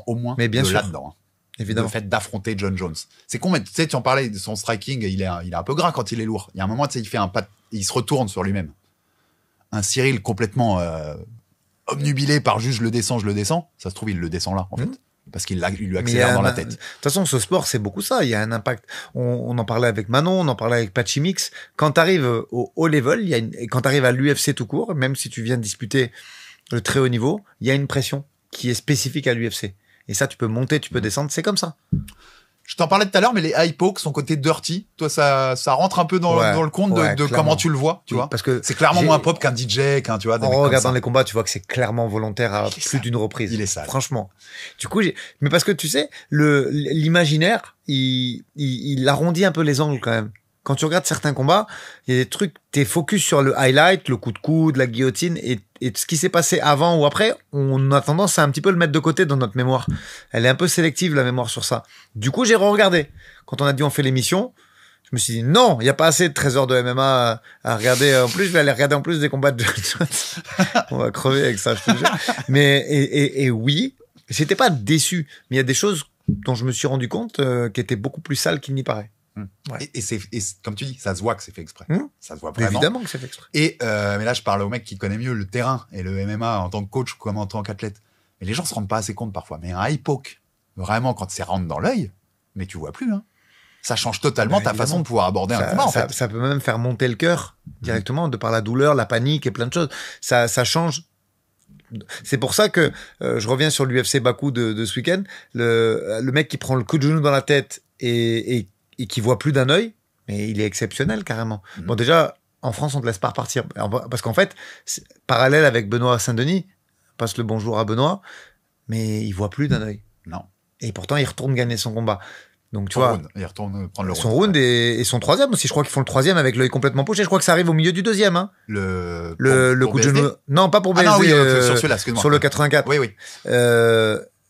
A: au moins là-dedans.
B: Évidemment.
A: Le fait d'affronter John Jones. C'est con, mais tu sais, tu en parlais de son striking, il est un peu gras quand il est lourd. Il y a un moment, tu sais, il fait un pas, il se retourne sur lui-même. Un Cyril complètement obnubilé par juste je le descends. Ça se trouve, il le descend là, en fait. Parce qu'il lui accélère dans la tête.
B: De toute façon, ce sport, c'est beaucoup ça. Il y a un impact. On en parlait avec Manon, on en parlait avec Pachimix. Quand tu arrives au haut level, quand tu arrives à l'UFC tout court, même si tu viens de disputer le très haut niveau, il y a une pression qui est spécifique à l'UFC. Et ça, tu peux monter, tu peux descendre, c'est comme ça.
A: Je t'en parlais tout à l'heure, mais les high pokes, son côté dirty, toi, ça rentre un peu dans le compte de comment tu le vois, tu vois. Parce que c'est clairement moins pop qu'un DJ, tu vois.
B: En regardant les combats, tu vois que c'est clairement volontaire à plus d'une reprise.
A: Il est sale.
B: Franchement. Du coup, mais parce que tu sais, l'imaginaire, il arrondit un peu les angles quand même. Quand tu regardes certains combats, il y a des trucs, t'es focus sur le highlight, le coup de coude, la guillotine, et ce qui s'est passé avant ou après, on a tendance à un petit peu le mettre de côté dans notre mémoire. Elle est un peu sélective, la mémoire, sur ça. Du coup, j'ai re-regardé. Quand on a dit on fait l'émission, je me suis dit non, il n'y a pas assez de 13 heures de MMA à regarder. En plus, je vais aller regarder en plus des combats de on va crever avec ça, je te jure. Mais, et oui, j'étais pas déçu, mais il y a des choses dont je me suis rendu compte qui étaient beaucoup plus sales qu'il n'y paraît.
A: Ouais. Et comme tu dis, ça se voit que c'est fait exprès. Ça se voit vraiment.
B: Évidemment que c'est fait exprès.
A: Et mais là, je parle au mec qui connaît mieux le terrain et le MMA en tant que coach comme en tant qu'athlète. Mais les gens se rendent pas assez compte parfois. Mais un high poke, vraiment, quand ça rentre dans l'œil, mais tu vois plus. Hein. Ça change totalement ta
B: Évidemment.
A: façon de pouvoir aborder un combat, en fait.
B: Ça peut même faire monter le cœur directement, de par la douleur, la panique et plein de choses. Ça change. C'est pour ça que je reviens sur l'UFC Bakou de ce week-end. Le mec qui prend le coup de genou dans la tête et qui voit plus d'un œil, mais il est exceptionnel carrément. Bon, déjà, en France, on te laisse pas repartir. Parce qu'en fait, parallèle avec Benoît Saint-Denis, passe le bonjour à Benoît, mais il voit plus d'un œil.
A: Non.
B: Et pourtant, il retourne gagner son combat. Donc, tu
A: Son
B: vois,
A: round. Il retourne prendre le
B: son
A: round.
B: round et son troisième aussi. Je crois qu'ils font le troisième avec l'œil complètement poché. Je crois que ça arrive au milieu du deuxième. Hein.
A: Le
B: Le coup de genou. Non, pas pour
A: Ah
B: BSD.
A: non, oui, sur celui-là, excuse-moi.
B: Sur le 84.
A: Oui, oui.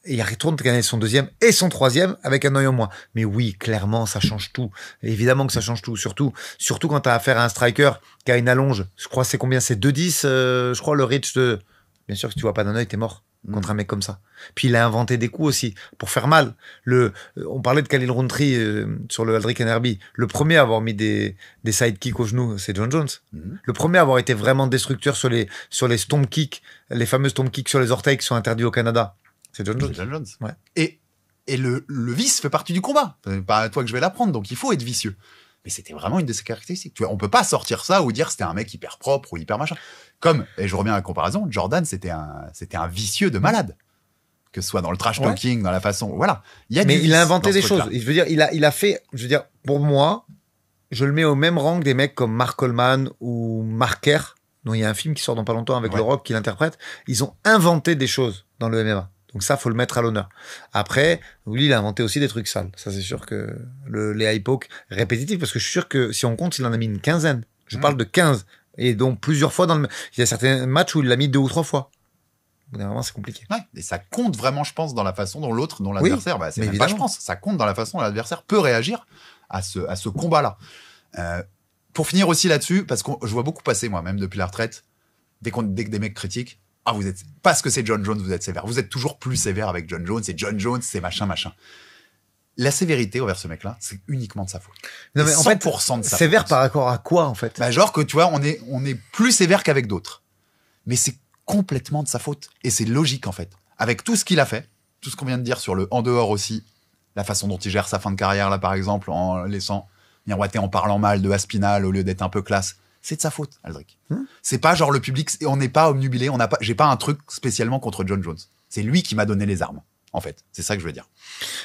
B: Et il retourne gagner son deuxième et son troisième avec un œil en moins. Mais oui, clairement, ça change tout. Évidemment que ça change tout. Surtout quand tu as affaire à un striker qui a une allonge. Je crois c'est combien? C'est 2-10, je crois, le reach de... Bien sûr que si tu vois pas d'un œil, t'es mort contre un mec comme ça. Puis il a inventé des coups aussi pour faire mal. On parlait de Khalil Rountree sur le Aldric Herbie. Le premier à avoir mis des sidekicks au genou, c'est John Jones. Le premier à avoir été vraiment destructeur sur les stomp kicks, les fameux stomp kicks sur les orteils qui sont interdits au Canada. C'est John Jones.
A: John Jones.
B: Ouais.
A: Et le vice fait partie du combat. C'est pas à toi que je vais l'apprendre, donc il faut être vicieux. Mais c'était vraiment une de ses caractéristiques. Tu vois, on peut pas sortir ça ou dire c'était un mec hyper propre ou hyper machin. Comme, et je reviens à la comparaison, Jordan, c'était un vicieux de malade. Que ce soit dans le trash talking, dans la façon, voilà.
B: Mais il a inventé des choses. Je veux dire, il a fait, je veux dire, pour moi, je le mets au même rang que des mecs comme Mark Coleman ou Mark Kerr, dont il y a un film qui sort dans pas longtemps avec le Rock qui l'interprète. Ils ont inventé des choses dans le MMA. Donc ça, faut le mettre à l'honneur. Après, lui, il a inventé aussi des trucs sales. Ça, c'est sûr que les high poke répétitifs, parce que je suis sûr que si on compte, il en a mis une quinzaine. Je parle de 15. Et donc plusieurs fois il y a certains matchs où il l'a mis 2 ou 3 fois. Vraiment, c'est compliqué.
A: Ouais, et ça compte vraiment, je pense, dans la façon dont l'adversaire, c'est même pas, je pense, ça compte dans la façon dont l'adversaire peut réagir à ce combat-là. Pour finir aussi là-dessus, parce que je vois beaucoup passer, moi, même depuis la retraite, dès que des mecs critiquent, vous êtes, parce que c'est John Jones, vous êtes sévère. Vous êtes toujours plus sévère avec John Jones, c'est machin. La sévérité envers ce mec-là, c'est uniquement de sa faute.
B: Non, mais en fait,
A: 100% de sa
B: sévère
A: faute.
B: par rapport à quoi, en fait?
A: Genre que, tu vois, on est plus sévère qu'avec d'autres. Mais c'est complètement de sa faute. Et c'est logique, en fait. Avec tout ce qu'il a fait, tout ce qu'on vient de dire sur le en dehors aussi, la façon dont il gère sa fin de carrière, là, par exemple, en laissant miroiter, en parlant mal de Aspinall au lieu d'être un peu classe. C'est de sa faute, Aldric. C'est pas genre le public, on n'est pas obnubilé, j'ai pas un truc spécialement contre John Jones. C'est lui qui m'a donné les armes, en fait. C'est ça que je veux dire.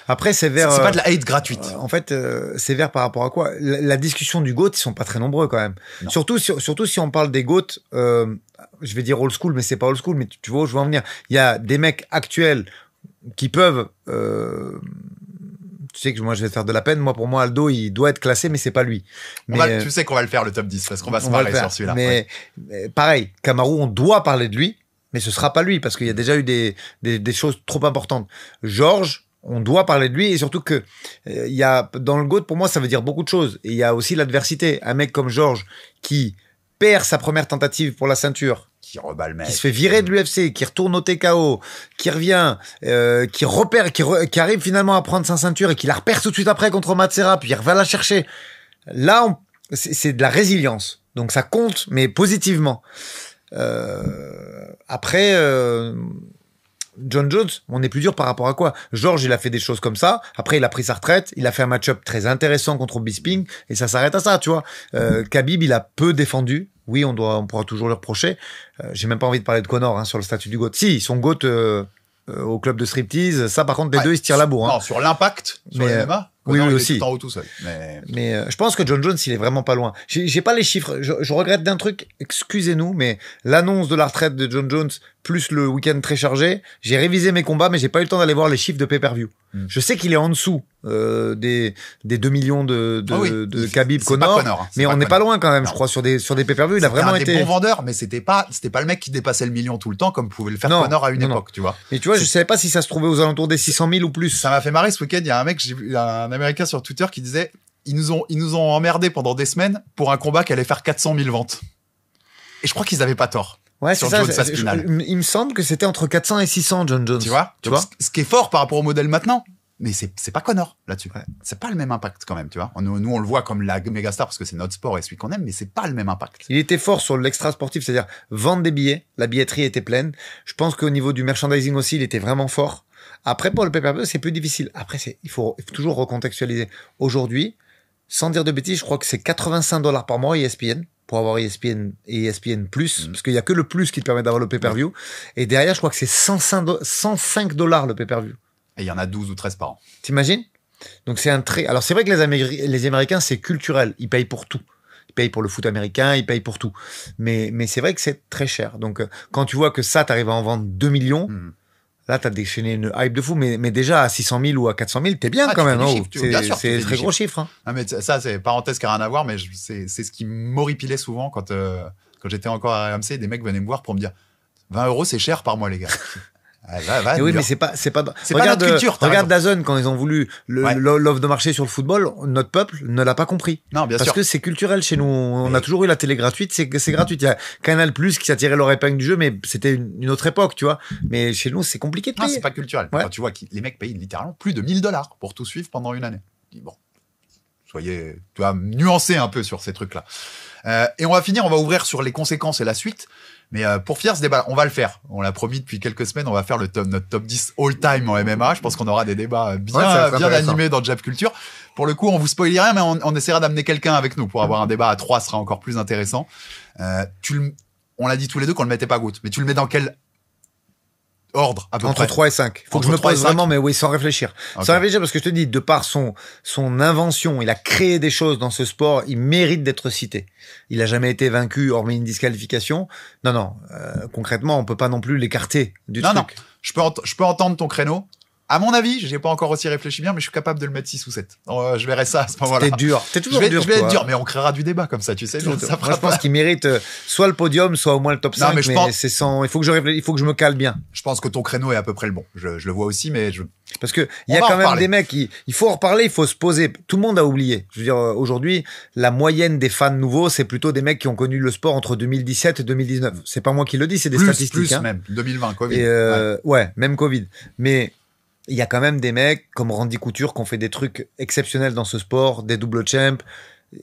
B: Après, sévère.
A: C'est pas de la hate gratuite.
B: En fait, sévère par rapport à quoi? La discussion du GOAT, ils sont pas très nombreux quand même. Surtout si on parle des GOAT, je vais dire old school, mais c'est pas old school, mais tu vois où je veux en venir. Il y a des mecs actuels qui peuvent, tu sais que moi je vais te faire de la peine. Moi, pour moi, Aldo, il doit être classé, mais c'est pas lui. Mais,
A: tu sais qu'on va le faire, le top 10, parce qu'on va se marrer sur celui-là.
B: Mais pareil, Kamaru, on doit parler de lui, mais ce sera pas lui, parce qu'il y a déjà eu des choses trop importantes. Georges, on doit parler de lui, et surtout que il y a dans le GOAT, pour moi, ça veut dire beaucoup de choses. Et il y a aussi l'adversité. Un mec comme Georges qui perd sa première tentative pour la ceinture,
A: qui rebat le mec,
B: qui se fait virer de l'UFC, qui retourne au TKO, qui revient, qui repère, qui arrive finalement à prendre sa ceinture et qui la repère tout de suite après contre Matsera, puis il va la chercher. Là, c'est de la résilience. Donc ça compte, mais positivement. Après, John Jones, on est plus dur par rapport à quoi? Georges, il a fait des choses comme ça. Après, il a pris sa retraite. Il a fait un match-up très intéressant contre Bisping. Et ça s'arrête à ça, tu vois. Khabib, il a peu défendu. Oui, on pourra toujours le reprocher. J'ai même pas envie de parler de Conor sur le statut du GOAT. Si, son GOAT au club de striptease, ça, par contre, les deux, ils se tirent la bourre.
A: Non, sur l'impact, sur le MMA,
B: oui,
A: il
B: aussi.
A: est tout en haut tout seul.
B: Mais je pense que John Jones, il est vraiment pas loin. J'ai pas les chiffres. Je regrette d'un truc. Excusez-nous, mais l'annonce de la retraite de John Jones plus le week-end très chargé, j'ai révisé mes combats, mais j'ai pas eu le temps d'aller voir les chiffres de pay-per-view. Je sais qu'il est en dessous des 2 millions de Khabib Conor, mais on n'est pas loin quand même. Non. Je crois sur des pay-per-view, il a vraiment été
A: un des bons vendeurs, mais c'était pas le mec qui dépassait le million tout le temps comme pouvait le faire Conor à une époque, tu vois.
B: Mais tu vois, je savais pas si ça se trouvait aux alentours des 600 000 ou plus.
A: Ça m'a fait marrer ce week-end. Il y a un mec, un Américain sur Twitter qui disait ils nous ont emmerdés pendant des semaines pour un combat qui allait faire 400 000 ventes. Et je crois qu'ils avaient pas tort.
B: Ouais, c'est ça. Il me semble que c'était entre 400 et 600 John Jones.
A: Tu vois ce qui est fort par rapport au modèle maintenant. Mais c'est pas Conor là-dessus. Ouais. C'est pas le même impact quand même, tu vois. Nous, on le voit comme la méga star parce que c'est notre sport et celui qu'on aime, mais c'est pas le même impact.
B: Il était fort sur l'extra sportif, c'est-à-dire vendre des billets. La billetterie était pleine. Je pense qu'au niveau du merchandising aussi, il était vraiment fort. Après, pour le pay-per-view, c'est plus difficile. Après, il faut toujours recontextualiser. Aujourd'hui, sans dire de bêtises, je crois que c'est $85 par mois ESPN pour avoir ESPN et ESPN+, parce qu'il y a que le plus qui te permet d'avoir le pay-per-view. Et derrière, je crois que c'est $105 le pay-per-view.
A: Et il y en a 12 ou 13 par an.
B: T'imagines? Donc c'est un très. Alors c'est vrai que les Américains, c'est culturel. Ils payent pour tout. Ils payent pour le foot américain, ils payent pour tout. Mais c'est vrai que c'est très cher. Donc quand tu vois que ça, t'arrives à en vendre 2 millions, là t'as déchaîné une hype de fou. Mais déjà à 600 000 ou à 400 000, t'es bien quand même. C'est très gros chiffre. Hein.
A: Ah, mais ça, c'est parenthèse qui n'a rien à voir, mais c'est ce qui m'horripilait souvent quand j'étais encore à RMC. Des mecs venaient me voir pour me dire 20 €, c'est cher par mois, les gars.
B: Oui, mais c'est pas
A: regarde, notre culture.
B: Regarde DAZN quand ils ont voulu l'offre de marché sur le football, notre peuple ne l'a pas compris.
A: Non, bien sûr.
B: Parce que c'est culturel chez nous. On a toujours eu la télé gratuite, c'est gratuit. Il y a Canal+ qui s'attirait leur épingle du jeu, mais c'était une autre époque, tu vois. Mais chez nous, c'est compliqué de payer.
A: Non, c'est pas culturel. Quand tu vois que les mecs payent littéralement plus de $1000 pour tout suivre pendant une année. Bon, soyez, tu vois, nuancez un peu sur ces trucs-là. Et on va ouvrir sur les conséquences et la suite. Mais pour finir ce débat, on va le faire. On l'a promis depuis quelques semaines, on va faire notre top 10 all-time en MMA. Je pense qu'on aura des débats bien animés dans Jab Culture. Pour le coup, on vous spoil rien, mais on essaiera d'amener quelqu'un avec nous pour avoir un débat à 3, ce sera encore plus intéressant. On l'a dit tous les deux qu'on le mettait pas goutte, mais tu le mets dans quel ordre à peu
B: entre
A: près
B: 3 et 5. Faut que je me pose vraiment, mais oui, sans réfléchir.
A: Okay.
B: Sans réfléchir, parce que je te dis, de par son invention, il a créé des choses dans ce sport, il mérite d'être cité. Il a jamais été vaincu, hormis une disqualification. Non, concrètement, on peut pas non plus l'écarter du truc. Non,
A: je peux entendre ton créneau. À mon avis, j'ai pas encore aussi réfléchi bien, mais je suis capable de le mettre 6 ou 7. Je verrai ça à ce moment-là.
B: T'es dur. T'es toujours dur.
A: Je vais être dur, mais on créera du débat comme ça, tu sais.
B: Moi, je pense qu'il mérite soit le podium, soit au moins le top 5, mais c'est sans, il faut que je me cale bien.
A: Je pense que ton créneau est à peu près le bon. Je le vois aussi, mais
B: parce que il y a quand même des mecs il faut en reparler, il faut se poser. Tout le monde a oublié. Je veux dire, aujourd'hui, la moyenne des fans nouveaux, c'est plutôt des mecs qui ont connu le sport entre 2017 et 2019. C'est pas moi qui le dis, c'est des statistiques.
A: Plus même. 2020, Covid.
B: Et même Covid. Mais il y a quand même des mecs comme Randy Couture qui ont fait des trucs exceptionnels dans ce sport, des double champs.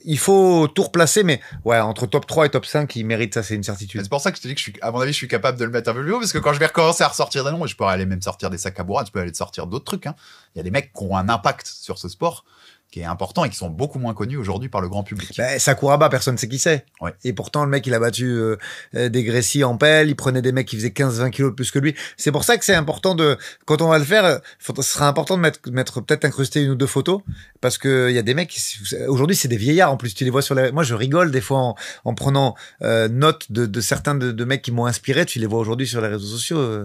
B: Il faut tout replacer, mais entre top 3 et top 5, il mérite ça, c'est une certitude.
A: C'est pour ça que je te dis que à mon avis, je suis capable de le mettre un peu plus haut, parce que quand je vais recommencer à ressortir des noms, je pourrais aller même sortir des Sakamura, je peux aller sortir d'autres trucs. Hein. Il y a des mecs qui ont un impact sur ce sport qui est important et qui sont beaucoup moins connus aujourd'hui par le grand public.
B: Sakuraba, personne ne sait qui c'est.
A: Ouais.
B: Et pourtant, le mec, il a battu des Gracie en pelle, il prenait des mecs qui faisaient 15-20 kilos de plus que lui. C'est pour ça que c'est important quand on va le faire, ce sera important de mettre peut-être incruster 1 ou 2 photos, parce que il y a des mecs, aujourd'hui, c'est des vieillards, en plus, tu les vois moi, je rigole des fois en prenant note de certains de mecs qui m'ont inspiré, tu les vois aujourd'hui sur les réseaux sociaux,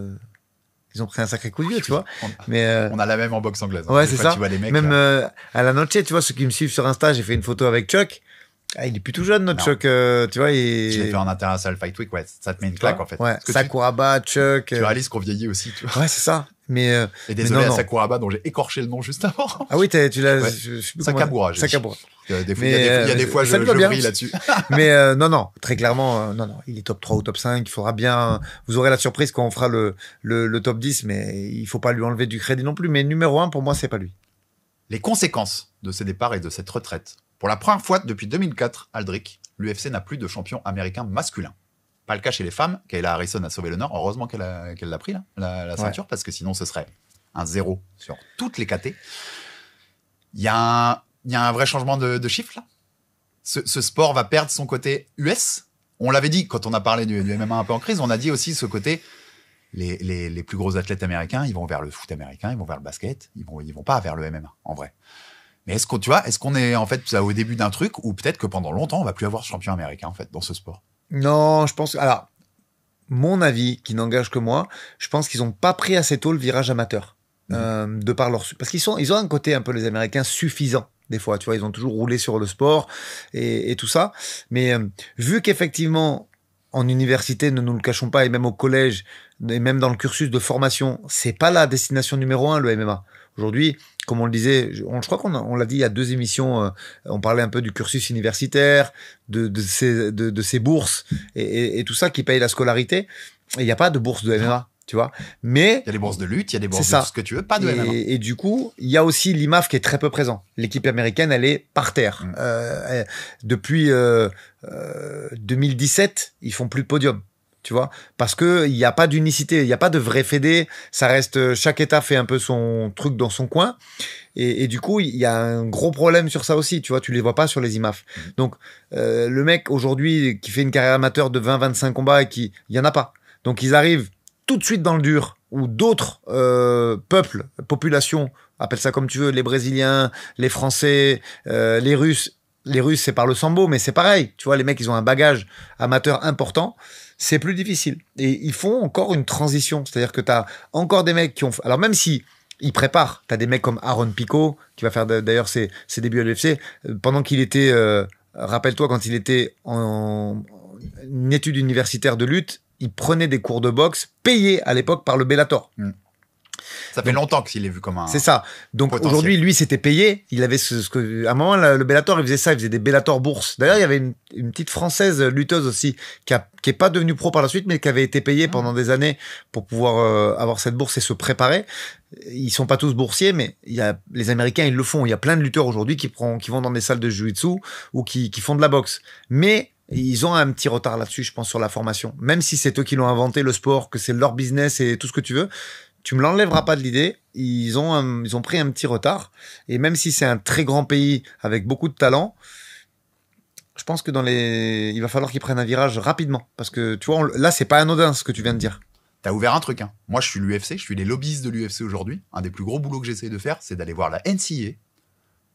B: ils ont pris un sacré coup de vieux, tu vois.
A: On a la même en boxe anglaise.
B: Ouais, c'est ça.
A: Tu vois les mecs,
B: même à la Noche, tu vois, ceux qui me suivent sur Insta, j'ai fait une photo avec Chuck. Il est plus tout jeune, notre Chuck, tu vois.
A: Je l'ai fait en International Fight Week, ça te met une claque, en fait.
B: Ouais, Sakuraba, Chuck.
A: Tu réalises qu'on vieillit aussi, tu vois.
B: Ouais, c'est ça. Mais
A: et désolé à Sakuraba, dont j'ai écorché le nom juste avant.
B: Ah oui, tu l'as.
A: Sakamura.
B: Sakamura.
A: Il y a des fois, je brille là-dessus.
B: Mais non, très clairement, non, il est top 3 ou top 5. Il faudra bien. Vous aurez la surprise quand on fera le top 10, mais il faut pas lui enlever du crédit non plus. Mais numéro 1, pour moi, c'est pas lui.
A: Les conséquences de ce départ et de cette retraite. Pour la première fois depuis 2004, Aldric, l'UFC n'a plus de champion américain masculin. Pas le cas chez les femmes. Kayla Harrison a sauvé l'honneur. Heureusement qu'elle l'a pris, là, la ceinture, parce que sinon, ce serait un 0 sur toutes les KT. Il y a un vrai changement de chiffre, là. Ce sport va perdre son côté US. On l'avait dit quand on a parlé du MMA un peu en crise. On a dit aussi ce côté, les plus gros athlètes américains, ils vont vers le foot américain, ils vont vers le basket, ils vont pas vers le MMA, en vrai. Mais est-ce qu'on est en fait au début d'un truc, ou peut-être que pendant longtemps, on va plus avoir de champion américain, en fait, dans ce sport?
B: Non, je pense. Alors, mon avis, qui n'engage que moi, je pense qu'ils ont pas pris assez tôt le virage amateur, de par parce ils ont un côté un peu, les Américains, suffisant. Des fois, tu vois, ils ont toujours roulé sur le sport et tout ça. Mais vu qu'effectivement, en université, ne nous le cachons pas, et même au collège, et même dans le cursus de formation, c'est pas la destination numéro 1, le MMA. Aujourd'hui, comme on le disait, je crois qu'on l'a dit il y a 2 émissions, on parlait un peu du cursus universitaire, de ces bourses et tout ça qui paye la scolarité. Et il n'y a pas de bourse de MMA. Tu vois, mais
A: il y a des bourses de lutte, il y a des bourses de tout ce que tu veux, pas de MMA.
B: Et du coup, il y a aussi l'IMAF qui est très peu présent. L'équipe américaine, elle est par terre. Depuis 2017, ils font plus de podium. tu vois, parce que il n'y a pas d'unicité, il n'y a pas de vrai fédé, ça reste, chaque État fait un peu son truc dans son coin, et du coup, il y a un gros problème sur ça aussi, tu vois, tu les vois pas sur les IMAF. Donc, le mec, aujourd'hui, qui fait une carrière amateur de 20-25 combats, il y en a pas. Donc, ils arrivent tout de suite dans le dur, où d'autres peuples, populations, appelle ça comme tu veux, les Brésiliens, les Français, les Russes, c'est par le sambo, mais c'est pareil. Tu vois, les mecs, ils ont un bagage amateur important. C'est plus difficile. Et ils font encore une transition. C'est-à-dire que tu as encore des mecs qui ont... Alors, même si ils préparent, tu as des mecs comme Aaron Pico, qui va faire d'ailleurs ses débuts à l'UFC, pendant qu'il était... rappelle-toi, quand il était en une étude universitaire de lutte, il prenait des cours de boxe payés à l'époque par le Bellator.
A: Ça fait longtemps qu'il est vu comme un...
B: C'est ça. Donc
A: potentiel.
B: aujourd'hui, lui, c'était payé. Il avait à un moment, le Bellator, il faisait ça. Il faisait des Bellator bourses. D'ailleurs, il y avait une petite française lutteuse aussi qui est pas devenue pro par la suite, mais qui avait été payée pendant des années pour pouvoir avoir cette bourse et se préparer. Ils sont pas tous boursiers, mais les Américains, ils le font. Il y a plein de lutteurs aujourd'hui qui vont dans des salles de jiu-jitsu ou qui font de la boxe. Mais ils ont un petit retard là-dessus, je pense, sur la formation. Même si c'est eux qui l'ont inventé, le sport, que c'est leur business et tout ce que tu veux, tu me l'enlèveras pas de l'idée. Ils ont pris un petit retard. Et même si c'est un très grand pays avec beaucoup de talent, je pense que il va falloir qu'ils prennent un virage rapidement. Parce que, tu vois, là, c'est pas anodin ce que tu viens de dire.
A: T'as ouvert un truc, hein. Moi, je suis l'UFC, je suis les lobbyistes de l'UFC aujourd'hui. Un des plus gros boulots que j'essaie de faire, c'est d'aller voir la NCAA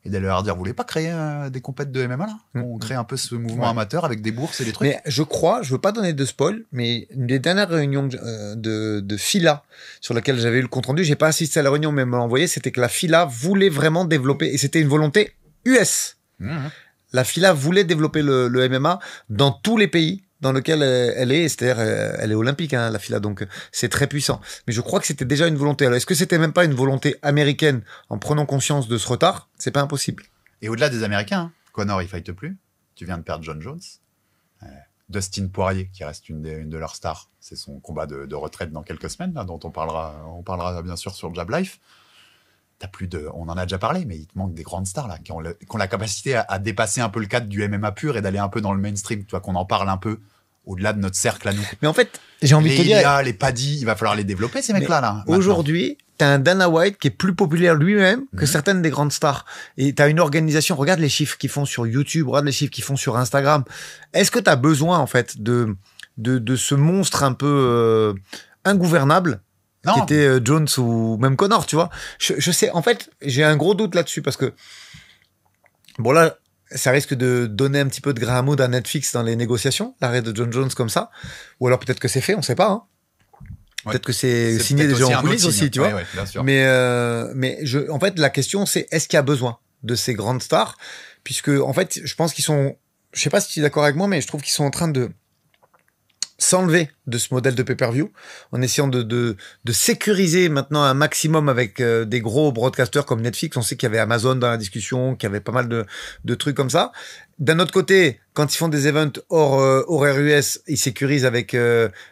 A: et d'aller leur dire, vous voulez pas créer des compètes de MMA là? On crée un peu ce mouvement amateur avec des bourses et des trucs.
B: Mais je veux pas donner de spoil, mais une des dernières réunions de FILA sur laquelle j'avais eu le compte rendu, j'ai pas assisté à la réunion, mais me l'a envoyé, c'était que la FILA voulait vraiment développer, et c'était une volonté US. La FILA voulait développer le MMA dans tous les pays dans lequel elle est, c'est-à-dire elle est olympique, hein, la FILA, donc c'est très puissant. Mais je crois que c'était déjà une volonté. Alors est-ce que c'était même pas une volonté américaine en prenant conscience de ce retard? C'est pas impossible.
A: Et au-delà des Américains, hein, Conor il fight plus. Tu viens de perdre John Jones. Dustin Poirier, qui reste une de leurs stars, c'est son combat de retraite dans quelques semaines, là, dont on parlera bien sûr sur Jab Life. On en a déjà parlé, mais il te manque des grandes stars là, qui ont la capacité à dépasser un peu le cadre du MMA pur et d'aller un peu dans le mainstream, tu vois, qu'on en parle un peu au-delà de notre cercle à nous.
B: Mais en fait, j'ai envie de te dire...
A: Les Paddy, il va falloir les développer, ces mecs-là. Là,
B: aujourd'hui, t'as un Dana White qui est plus populaire lui-même que certaines des grandes stars. Et t'as une organisation, regarde les chiffres qu'ils font sur YouTube, regarde les chiffres qu'ils font sur Instagram. Est-ce que t'as besoin, en fait, de ce monstre un peu ingouvernable qui était Jones ou même Conor, tu vois? Je sais, en fait, j'ai un gros doute là-dessus parce que, bon là, ça risque de donner un petit peu de grain à moudre à Netflix dans les négociations, l'arrêt de John Jones comme ça. Ou alors peut-être que c'est fait, on sait pas, hein. Peut-être que c'est signé déjà en coulisses aussi, tu vois.
A: Ouais, bien sûr.
B: Mais en fait, la question c'est, est-ce qu'il y a besoin de ces grandes stars? Puisque, en fait, je pense qu'ils sont, je sais pas si tu es d'accord avec moi, mais je trouve qu'ils sont en train de s'enlever de ce modèle de pay-per-view en essayant de sécuriser maintenant un maximum avec des gros broadcasters comme Netflix. On sait qu'il y avait Amazon dans la discussion, qu'il y avait pas mal de trucs comme ça. D'un autre côté, quand ils font des events hors horaire US, ils sécurisent avec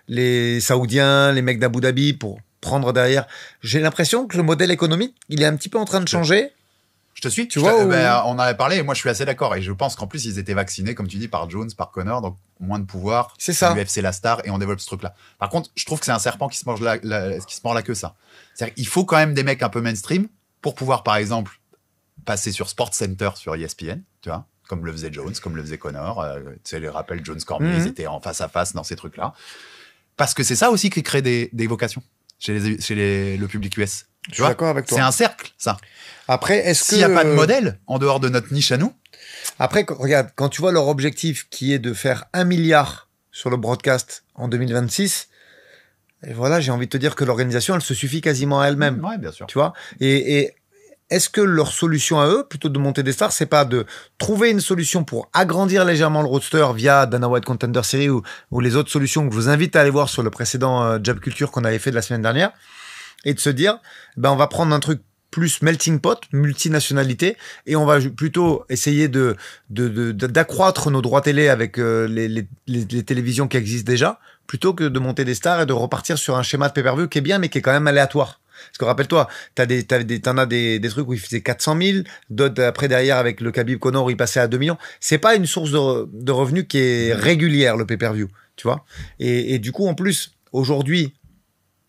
B: les Saoudiens, les mecs d'Abu Dhabi pour prendre derrière. J'ai l'impression que le modèle économique, il est un petit peu en train de changer.
A: Je te suis.
B: Tu vois,
A: on en avait parlé et moi je suis assez d'accord. Et je pense qu'en plus ils étaient vaccinés, comme tu dis, par Jones, par Conor, donc moins de pouvoir.
B: C'est ça.
A: L'UFC la star et on développe ce truc-là. Par contre, je trouve que c'est un serpent qui se mord la queue, ça. C'est-à-dire qu'il faut quand même des mecs un peu mainstream pour pouvoir, par exemple, passer sur Sports Center sur ESPN, tu vois, comme le faisait Jones, comme le faisait Conor. Tu sais, les rappels Jones Cormier, ils étaient en face à face dans ces trucs-là. Parce que c'est ça aussi qui crée des vocations chez le public US.
B: Je suis d'accord avec toi.
A: C'est un cercle, ça.
B: Après,
A: s'il n'y a pas de modèle en dehors de notre niche à nous.
B: Après, regarde, quand tu vois leur objectif qui est de faire 1 milliard sur le broadcast en 2026, et voilà, j'ai envie de te dire que l'organisation, elle se suffit quasiment à elle-même.
A: Ouais, bien sûr.
B: Tu vois? Et est-ce que leur solution à eux, plutôt de monter des stars, c'est pas de trouver une solution pour agrandir légèrement le roster via Dana White Contender Series ou les autres solutions que je vous invite à aller voir sur le précédent Jab Culture qu'on avait fait de la semaine dernière, et de se dire, ben, on va prendre un truc plus melting pot, multinationalité, et on va plutôt essayer d'accroître nos droits télé avec les télévisions qui existent déjà, plutôt que de monter des stars et de repartir sur un schéma de pay-per-view qui est bien, mais qui est quand même aléatoire. Parce que rappelle-toi, t'en as des trucs où il faisait 400 000, d'autres après derrière avec le Khabib Conor où il passait à 2 millions. C'est pas une source de revenus qui est régulière, le pay-per-view. tu vois. Et du coup, en plus, aujourd'hui,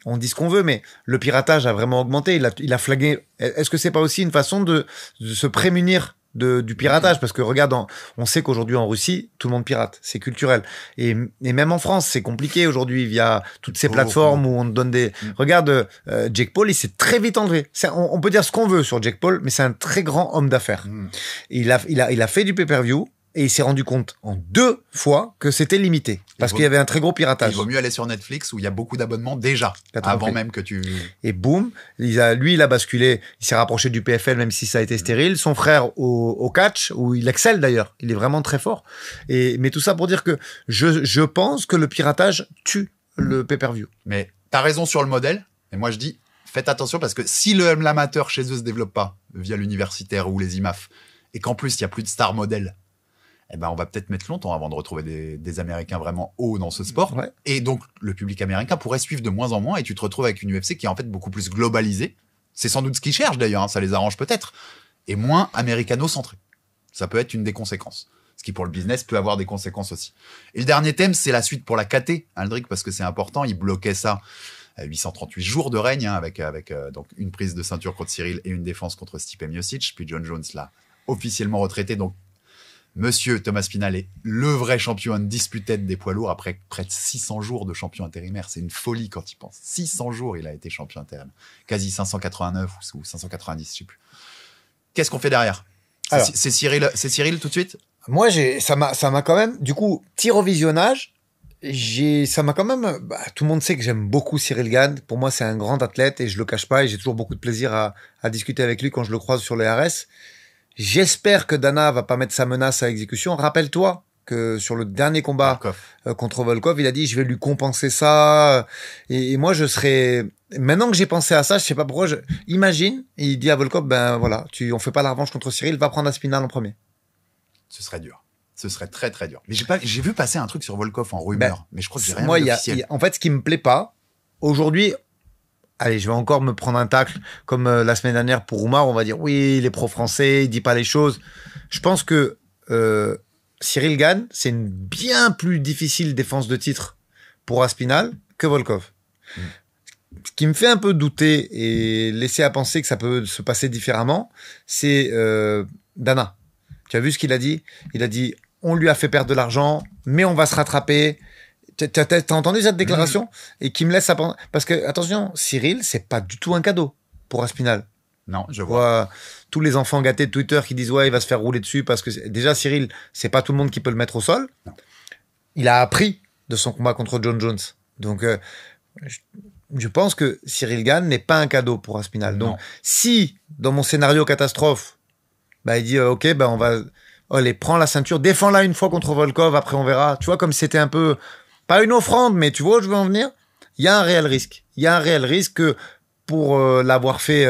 B: on dit ce qu'on veut, mais le piratage a vraiment augmenté. Il a flagué. Est-ce que c'est pas aussi une façon de se prémunir du piratage? Parce que regarde, on sait qu'aujourd'hui en Russie, tout le monde pirate. C'est culturel. Et même en France, c'est compliqué aujourd'hui via toutes ces plateformes où on te donne des... Regarde, Jake Paul, il s'est très vite enlevé. On peut dire ce qu'on veut sur Jake Paul, mais c'est un très grand homme d'affaires. Il a fait du pay-per-view. Et il s'est rendu compte en 2 fois que c'était limité. Parce qu'il y avait un très gros piratage.
A: Il vaut mieux aller sur Netflix où il y a beaucoup d'abonnements déjà, avant même que tu...
B: Et boum, il a basculé, il s'est rapproché du PFL même si ça a été stérile. Son frère au catch, où il excelle d'ailleurs. Il est vraiment très fort. Mais tout ça pour dire que je pense que le piratage tue le pay-per-view.
A: Mais t'as raison sur le modèle. Et moi je dis, faites attention parce que si l'amateur chez eux se développe pas via l'universitaire ou les IMAF, et qu'en plus il y a plus de star modèles, eh ben, on va peut-être mettre longtemps avant de retrouver des Américains vraiment hauts dans ce sport.
B: Ouais.
A: Et donc, le public américain pourrait suivre de moins en moins et tu te retrouves avec une UFC qui est en fait beaucoup plus globalisée. C'est sans doute ce qu'ils cherchent d'ailleurs, hein, ça les arrange peut-être. Et moins américano-centré. Ça peut être une des conséquences. Ce qui, pour le business, peut avoir des conséquences aussi. Et le dernier thème, c'est la suite pour la KT, Aldric, parce que c'est important. Il bloquait ça à 838 jours de règne, hein, avec donc une prise de ceinture contre Cyril et une défense contre Stipe Miocic. Puis John Jones l'a officiellement retraité. Donc, Monsieur Thomas Spinal est le vrai champion undisputed des poids lourds après près de 600 jours de champion intérimaire. C'est une folie quand il pense. 600 jours, il a été champion intérimaire. Quasi 589 ou 590, je sais plus. Qu'est-ce qu'on fait derrière? C'est Cyril tout de suite?
B: Moi, ça m'a quand même, du coup, tir au visionnage, ça m'a quand même, tout le monde sait que j'aime beaucoup Cyril Gane. Pour moi, c'est un grand athlète et je le cache pas et j'ai toujours beaucoup de plaisir à discuter avec lui quand je le croise sur les RS. J'espère que Dana va pas mettre sa menace à exécution. Rappelle-toi que sur le dernier combat contre Volkov, il a dit je vais lui compenser ça. Et moi je serais, maintenant que j'ai pensé à ça, je sais pas pourquoi. Imagine, il dit à Volkov ben voilà, on fait pas la revanche contre Cyril, va prendre Aspinall en premier.
A: Ce serait dur. Ce serait très très dur. Mais j'ai vu passer un truc sur Volkov en rumeur, mais je crois que j'ai rien vu d'officiel.
B: En fait, ce qui me plaît pas aujourd'hui. Allez, je vais encore me prendre un tacle comme la semaine dernière pour Oumar. On va dire oui, il est pro-français, il dit pas les choses. Je pense que Cyril Gane, c'est une bien plus difficile défense de titre pour Aspinall que Volkov. Ce qui me fait un peu douter et laisser à penser que ça peut se passer différemment, c'est Dana. Tu as vu ce qu'il a dit? Il a dit on lui a fait perdre de l'argent, mais on va se rattraper. T'as entendu cette déclaration? Et qui me laisse à penser... Parce que, attention, Cyril, c'est pas du tout un cadeau pour Aspinall.
A: Non, je vois.
B: Tous les enfants gâtés de Twitter qui disent ouais, il va se faire rouler dessus parce que déjà, Cyril, c'est pas tout le monde qui peut le mettre au sol.
A: Non.
B: Il a appris de son combat contre John Jones. Donc, je pense que Cyril Gane n'est pas un cadeau pour Aspinall. Donc, si, dans mon scénario catastrophe, il dit ok, on va... Allez, prends la ceinture, défends-la une fois contre Volkov, après on verra. Tu vois, comme c'était un peu... Pas une offrande, mais tu vois où je veux en venir? Il y a un réel risque. Il y a un réel risque que pour l'avoir fait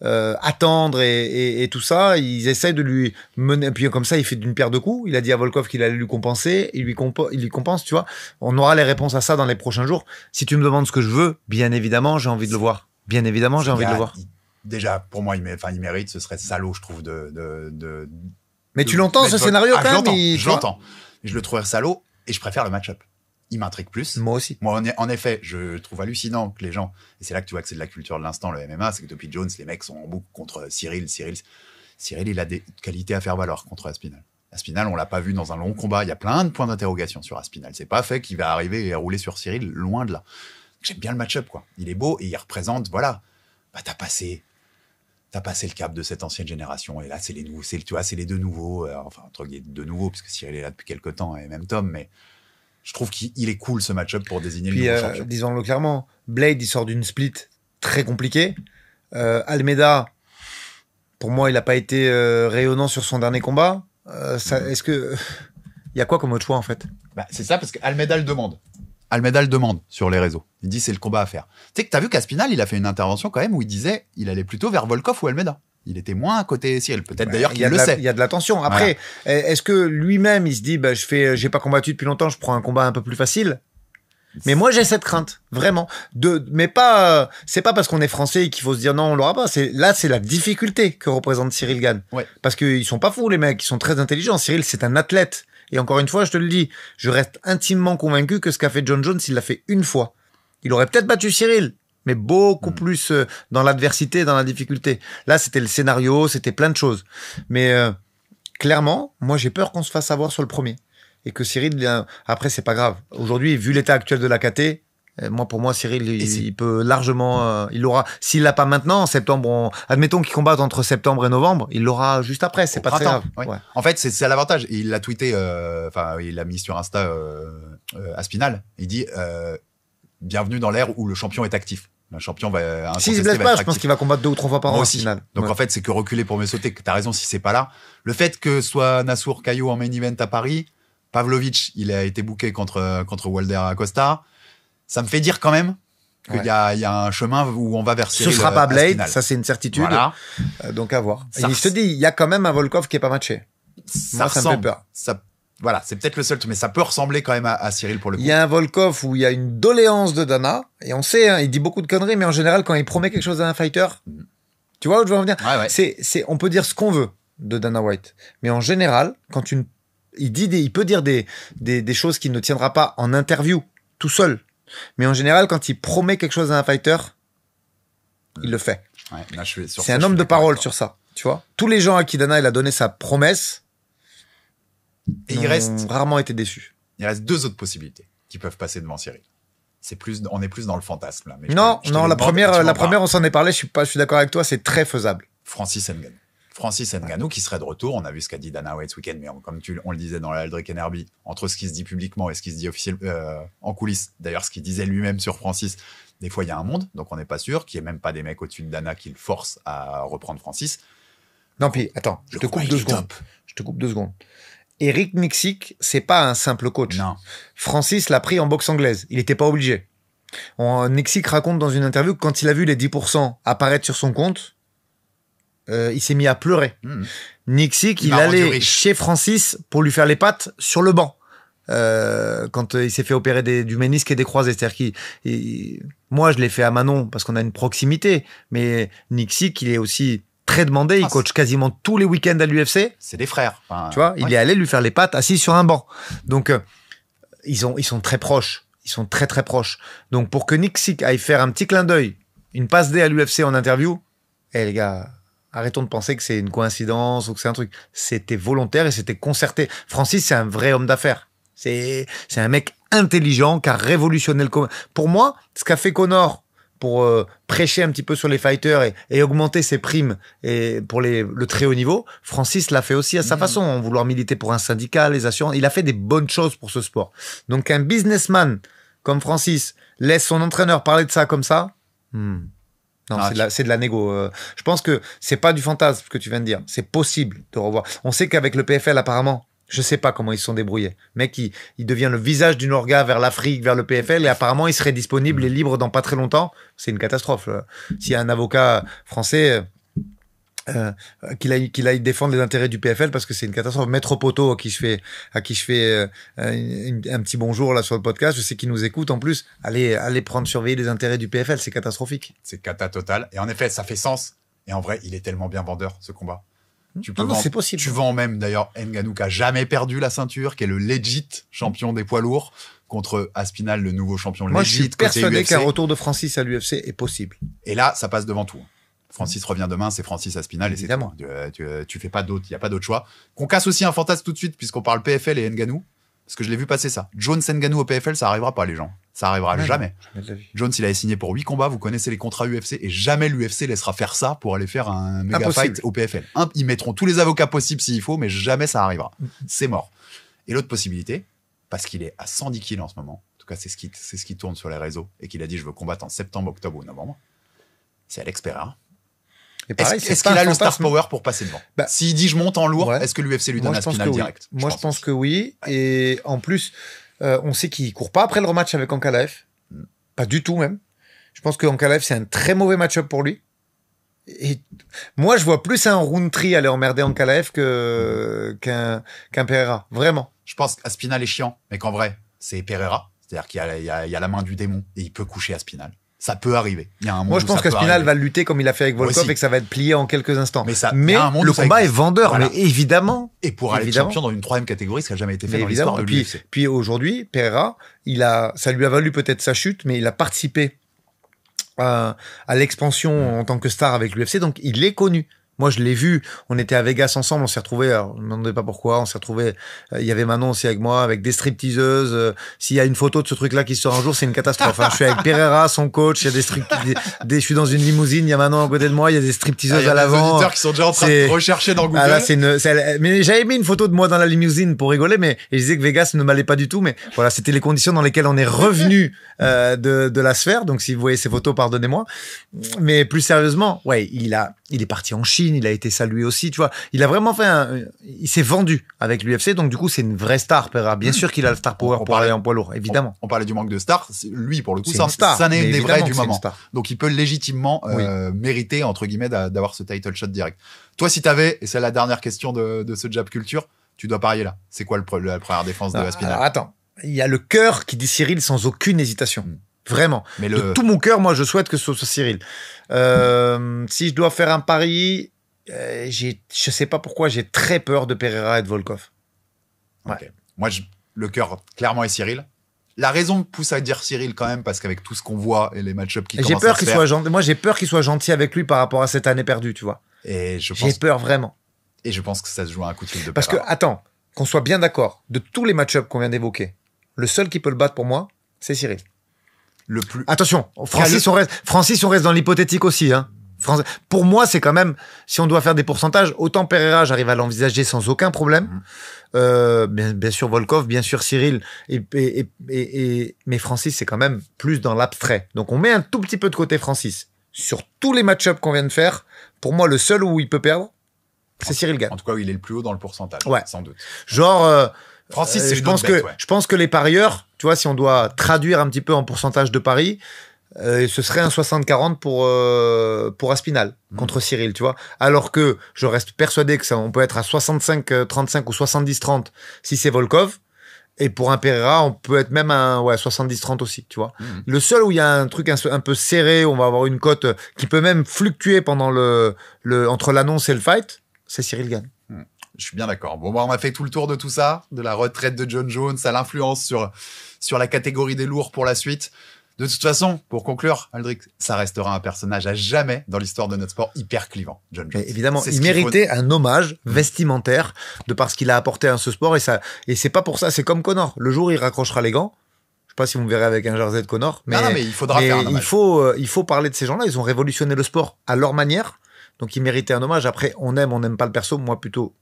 B: attendre et tout ça, ils essayent de lui mener. Puis comme ça, il fait d'une pierre deux coups. Il a dit à Volkov qu'il allait lui compenser. Il lui compense, tu vois. On aura les réponses à ça dans les prochains jours. Si tu me demandes ce que je veux, bien évidemment, j'ai envie de le voir. Bien évidemment, j'ai envie de le voir.
A: Déjà, pour moi, il mérite. Ce serait salaud, je trouve,
B: Mais tu l'entends, ce scénario, quand même?
A: Je l'entends. Je le trouverais salaud et je préfère le match-up. Il m'intrigue plus.
B: Moi aussi.
A: Moi, en effet, je trouve hallucinant que les gens, et c'est là que tu vois que c'est de la culture de l'instant, le MMA, c'est que depuis Jones, les mecs sont en boucle contre Cyril. Cyril, il a des qualités à faire valoir contre Aspinall. Aspinall, on l'a pas vu dans un long combat. Il y a plein de points d'interrogation sur Aspinall. C'est pas fait qu'il va arriver et rouler sur Cyril, loin de là. J'aime bien le match-up, quoi. Il est beau et il représente, voilà. T'as passé le cap de cette ancienne génération. Et là, c'est les nouveaux, c'est les deux nouveaux, entre guillemets, deux nouveaux, puisque Cyril est là depuis quelques temps, et même Tom, mais je trouve qu'il est cool, ce match-up, pour désigner le nouveau champion.
B: Disons-le clairement, Blade, il sort d'une split très compliquée. Almeida, pour moi, il n'a pas été rayonnant sur son dernier combat. Est-ce que... Il y a quoi comme autre choix, en fait?
A: C'est ça, parce qu'Almeida le demande. Almeida le demande sur les réseaux. Il dit c'est le combat à faire. Tu sais que t'as vu qu'Aspinall, il a fait une intervention quand même où il disait il allait plutôt vers Volkov ou Almeida. Il était moins à côté Cyril. Peut-être d'ailleurs qu'il le sait.
B: Il y a de la tension. Après, est-ce que lui-même, il se dit j'ai pas combattu depuis longtemps, je prends un combat un peu plus facile? Mais moi, j'ai cette crainte, vraiment. Mais pas, c'est pas parce qu'on est français qu'il faut se dire non, on l'aura pas. C'est la difficulté que représente Cyril Gane.
A: Ouais.
B: Parce qu'ils sont pas fous, les mecs. Ils sont très intelligents. Cyril, c'est un athlète. Et encore une fois, je te le dis, je reste intimement convaincu que ce qu'a fait John Jones, il l'a fait une fois. Il aurait peut-être battu Cyril, mais beaucoup plus dans l'adversité, dans la difficulté. Là, c'était le scénario, c'était plein de choses. Mais clairement, moi, j'ai peur qu'on se fasse avoir sur le premier. Et que Cyril, après, c'est pas grave. Aujourd'hui, vu l'état actuel de la KT, pour moi, Cyril, il peut largement, il l'aura. S'il l'a pas maintenant, en septembre, admettons qu'il combatte entre septembre et novembre, il l'aura juste après. C'est pas très grave.
A: Ouais.
B: Ouais.
A: En fait, c'est l'avantage. Il l'a tweeté, il l'a mis sur Insta Aspinal. Il dit bienvenue dans l'ère où le champion est actif. Le champion va.
B: S'il se blesse pas, je pense qu'il va combattre 2 ou 3 fois par an au final.
A: Donc en fait, c'est que reculer pour mieux sauter. T'as raison si c'est pas là. Le fait que soit Nassour Caillou en main event à Paris, Pavlovich, il a été booké contre Wilder Acosta. Ça me fait dire quand même qu'il y a un chemin où on va vers Cyril.
B: Ce sera pas Blade,
A: Aspinal.
B: ça c'est une certitude.
A: Voilà.
B: Donc à voir. Et je te dis, il y a quand même un Volkov qui est pas matché.
A: Ça
B: me fait peur.
A: Voilà, c'est peut-être le seul, mais ça peut ressembler quand même à Cyril pour le coup.
B: Il y a un Volkov où il y a une doléance de Dana, et on sait, hein, il dit beaucoup de conneries, mais en général, quand il promet quelque chose à un fighter, tu vois où je veux en venir?
A: Ouais.
B: On peut dire ce qu'on veut de Dana White, mais en général, il peut dire des choses qu'il ne tiendra pas en interview, tout seul. Mais en général, quand il promet quelque chose à un fighter, il le fait.
A: Ouais, là,
B: c'est un homme de parole sur ça, tu vois. Tous les gens à qui Dana il a donné sa promesse,
A: et il reste
B: rarement été déçus.
A: Il reste 2 autres possibilités qui peuvent passer devant Cyril. On est plus dans le fantasme là. Mais
B: la première, on s'en est parlé. Je suis d'accord avec toi, c'est très faisable.
A: Francis Ngannou qui serait de retour. On a vu ce qu'a dit Dana White ce week-end, mais comme on le disait dans la Aldrich Enerby, entre ce qui se dit publiquement et ce qui se dit en coulisses. D'ailleurs, ce qu'il disait lui-même sur Francis, des fois il y a un monde, donc on n'est pas sûr qu'il n'y ait même pas des mecs au-dessus de Dana qui le forcent à reprendre Francis.
B: Non, puis attends, je te coupe 2 secondes. Eric Nicksick, c'est pas un simple coach.
A: Non.
B: Francis l'a pris en boxe anglaise. Il était pas obligé. Nicksick raconte dans une interview que quand il a vu les 10% apparaître sur son compte, il s'est mis à pleurer. Nicksick, il allait chez Francis pour lui faire les pattes sur le banc. Quand il s'est fait opérer du ménisque et des croisés. C'est-à-dire moi, je l'ai fait à Manon parce qu'on a une proximité. Mais Nicksick, il est aussi très demandé, il coach quasiment tous les week-ends à l'UFC.
A: C'est des frères.
B: Tu vois, il est allé lui faire les pattes assis sur un banc. Donc, ils sont très proches. Ils sont très, très proches. Donc, pour que Nicksick aille faire un petit clin d'œil, une passe D à l'UFC en interview, les gars, arrêtons de penser que c'est une coïncidence ou que c'est un truc. C'était volontaire et c'était concerté. Francis, c'est un vrai homme d'affaires. C'est un mec intelligent qui a révolutionné le combat. Pour moi, ce qu'a fait Conor pour prêcher un petit peu sur les fighters et augmenter ses primes et pour le très haut niveau, Francis l'a fait aussi à sa façon, en vouloir militer pour un syndicat, les assurances. Il a fait des bonnes choses pour ce sport. Donc un businessman comme Francis laisse son entraîneur parler de ça comme ça, non, c'est de la négo. Je pense que c'est pas du fantasme ce que tu viens de dire. C'est possible de revoir. On sait qu'avec le PFL apparemment, je sais pas comment ils se sont débrouillés. Mec, il devient le visage du Norga vers l'Afrique, vers le PFL, et apparemment, il serait disponible et libre dans pas très longtemps. C'est une catastrophe. S'il y a un avocat français qu'il aille défendre les intérêts du PFL, parce que c'est une catastrophe. Maître Poto, à qui je fais un petit bonjour là sur le podcast, je sais qu'il nous écoute en plus. Allez surveiller les intérêts du PFL, c'est catastrophique.
A: C'est cata total. Et en effet, ça fait sens. Et en vrai, il est tellement bien vendeur, ce combat.
B: C'est possible.
A: Tu vends même d'ailleurs Ngannou qui a jamais perdu la ceinture, qui est le legit champion des poids lourds, contre Aspinal, le nouveau champion legit.
B: Moi, je suis persuadé
A: UFC.
B: qu'un retour de Francis à l'UFC est possible.
A: Et là, ça passe devant tout. Francis revient demain, c'est Francis Aspinal.
B: Évidemment.
A: Et c'est tu fais pas d'autre, il y a pas d'autre choix. Qu'on casse aussi un fantasme tout de suite, puisqu'on parle PFL et Ngannou. Parce que je l'ai vu passer ça. Jones Ngannou au PFL, ça arrivera pas, les gens. Ça arrivera jamais. Jones, il avait signé pour 8 combats, vous connaissez les contrats UFC, et jamais l'UFC laissera faire ça pour aller faire un méga fight au PFL. Ils mettront tous les avocats possibles s'il faut, mais jamais ça arrivera. C'est mort. Et l'autre possibilité, parce qu'il est à 110 kilos en ce moment, en tout cas c'est ce qui tourne sur les réseaux, et qu'il a dit je veux combattre en septembre, octobre ou novembre, c'est Alex Pereira. Est-ce qu'il a le star power pour passer devant? S'il dit je monte en lourd, est-ce que l'UFC lui donne Aspinal direct?
B: Moi, je pense que oui. Et en plus, on sait qu'il court pas après le rematch avec Ankalaev. Pas du tout, même. Je pense que Ankalaev, c'est un très mauvais match-up pour lui. Et moi, je vois plus un Roundtree aller emmerder Ankalaev qu'un Pereira. Vraiment.
A: Je pense qu'Aspinal est chiant, mais qu'en vrai, c'est Pereira. C'est-à-dire qu'il y a la main du démon et il peut coucher Aspinal. Ça peut arriver. Il y a un
B: Moi, je pense qu'Aspinal va lutter comme il a fait avec Volkov et que ça va être plié en quelques instants. Mais le combat est vendeur, voilà. Mais évidemment.
A: Et pour aller champion dans une 3e catégorie, ça n'a jamais été fait dans l'histoire de l'UFC.
B: Puis aujourd'hui, Pereira, ça lui a valu peut-être sa chute, mais il a participé à l'expansion en tant que star avec l'UFC, donc il est connu. Moi, je l'ai vu. On était à Vegas ensemble. On s'est retrouvés. Alors, je me demandais pas pourquoi. On s'est retrouvés. Il y avait Manon aussi avec moi, avec des stripteaseuses. S'il y a une photo de ce truc-là qui sort un jour, c'est une catastrophe. Hein. Je suis avec Pereira, son coach. Il y a je suis dans une limousine. Il y a Manon à côté de moi. Il y a des stripteaseuses à l'avant.
A: Il y a des auditeurs qui sont déjà en train de rechercher dans Google. Ah,
B: là, mais j'avais mis une photo de moi dans la limousine pour rigoler, mais et je disais que Vegas ne m'allait pas du tout. Mais voilà, c'était les conditions dans lesquelles on est revenu de la sphère. Donc, si vous voyez ces photos, pardonnez-moi. Mais plus sérieusement, ouais, il est parti en Chine. Il a été salué aussi, tu vois. Il a vraiment fait il s'est vendu avec l'UFC, donc du coup, c'est une vraie star, Pereira. Bien sûr qu'il a le star power pour aller en poids lourd, évidemment.
A: On parlait du manque de stars. Lui, pour le coup, ça n'est des vrais du moment. Donc, il peut légitimement mériter, entre guillemets, d'avoir ce title shot direct. Toi, si t'avais, et c'est la dernière question de ce Jab Culture, tu dois parier là. C'est quoi la première défense de Aspinall?
B: Attends. Il y a le cœur qui dit Cyril sans aucune hésitation. Vraiment. Mais de tout mon cœur, moi, je souhaite que ce soit Cyril. Si je dois faire un pari, je sais pas pourquoi, j'ai très peur de Pereira et de Volkov.
A: Ouais. Okay. Moi, le cœur, clairement, est Cyril. La raison me pousse à dire Cyril quand même, parce qu'avec tout ce qu'on voit et les match-ups qui commencent à se faire...
B: Moi, j'ai peur qu'il soit gentil avec lui par rapport à cette année perdue, tu vois.
A: J'ai
B: peur, vraiment.
A: Et je pense que ça se joue à un coup de fil de
B: Parce que, attends, qu'on soit bien d'accord, de tous les match-ups qu'on vient d'évoquer, le seul qui peut le battre pour moi, c'est Cyril. Attention, Francis, on reste dans l'hypothétique aussi, hein. Pour moi, c'est quand même, si on doit faire des pourcentages, autant Pereira, j'arrive à l'envisager sans aucun problème. Bien sûr Volkov, bien sûr Cyril, mais Francis, c'est quand même plus dans l'abstrait. Donc, on met un tout petit peu de côté Francis. Sur tous les match-ups qu'on vient de faire, pour moi, le seul où il peut perdre, c'est Cyril Gane.
A: En tout cas, il est le plus haut dans le pourcentage, sans doute.
B: Genre,
A: Francis, c'est
B: je pense que les parieurs, tu vois, si on doit traduire un petit peu en pourcentage de paris, ce serait un 60-40 pour Aspinall contre Cyril, tu vois. Alors que je reste persuadé que on peut être à 65-35 ou 70-30 si c'est Volkov. Et pour un Pereira, on peut être même à 70-30 aussi, tu vois. Le seul où il y a un truc un peu serré, on va avoir une cote qui peut même fluctuer pendant entre l'annonce et le fight, c'est Cyril Gane.
A: Je suis bien d'accord. Bon, on a fait tout le tour de tout ça, de la retraite de John Jones à l'influence sur la catégorie des lourds pour la suite. De toute façon, pour conclure, Aldric, ça restera un personnage à jamais dans l'histoire de notre sport hyper clivant, John Jones.
B: Mais évidemment, il méritait un hommage vestimentaire de par ce qu'il a apporté à ce sport et c'est pas pour ça, c'est comme Conor. Le jour où il raccrochera les gants, je sais pas si vous me verrez avec un jersey de Conor, mais
A: il faudra faire un hommage.
B: Il faut parler de ces gens-là, ils ont révolutionné le sport à leur manière. Donc ils méritaient un hommage. Après, on n'aime pas le perso, moi plutôt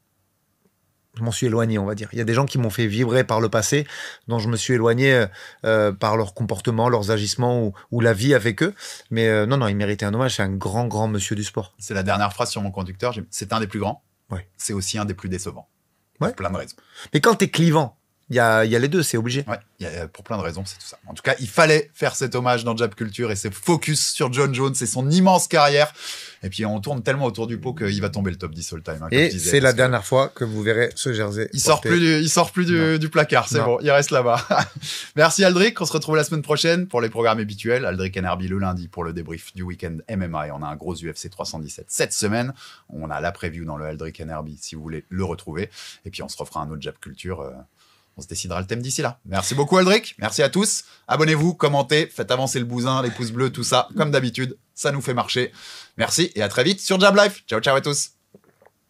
B: je m'en suis éloigné, on va dire. Il y a des gens qui m'ont fait vibrer par le passé, dont je me suis éloigné par leur comportement, leurs agissements ou la vie avec eux. Mais non, il méritait un hommage. C'est un grand, grand monsieur du sport.
A: C'est la dernière phrase sur mon conducteur. C'est un des plus grands.
B: Ouais.
A: C'est aussi un des plus décevants.
B: Ouais.
A: Pour plein de raisons.
B: Mais quand t'es clivant, il y a les deux, c'est obligé.
A: Ouais, pour plein de raisons, c'est tout ça. En tout cas, il fallait faire cet hommage dans Jab Culture et c'est focus sur John Jones et son immense carrière. Et puis, on tourne tellement autour du pot qu'il va tomber le top 10 all time. Hein,
B: et c'est la dernière fois que vous verrez ce jersey.
A: Il sort plus du placard, c'est bon, il reste là-bas. Merci Aldric, on se retrouve la semaine prochaine pour les programmes habituels. Aldric NRB le lundi pour le débrief du week-end MMA et on a un gros UFC 317 cette semaine. On a la preview dans le Aldric NRB si vous voulez le retrouver. Et puis, on se refera un autre Jab Culture. On se décidera le thème d'ici là. Merci beaucoup Aldric, merci à tous. Abonnez-vous, commentez, faites avancer le bousin, les pouces bleus, tout ça, comme d'habitude, ça nous fait marcher. Merci et à très vite sur Jab Life. Ciao, ciao à tous.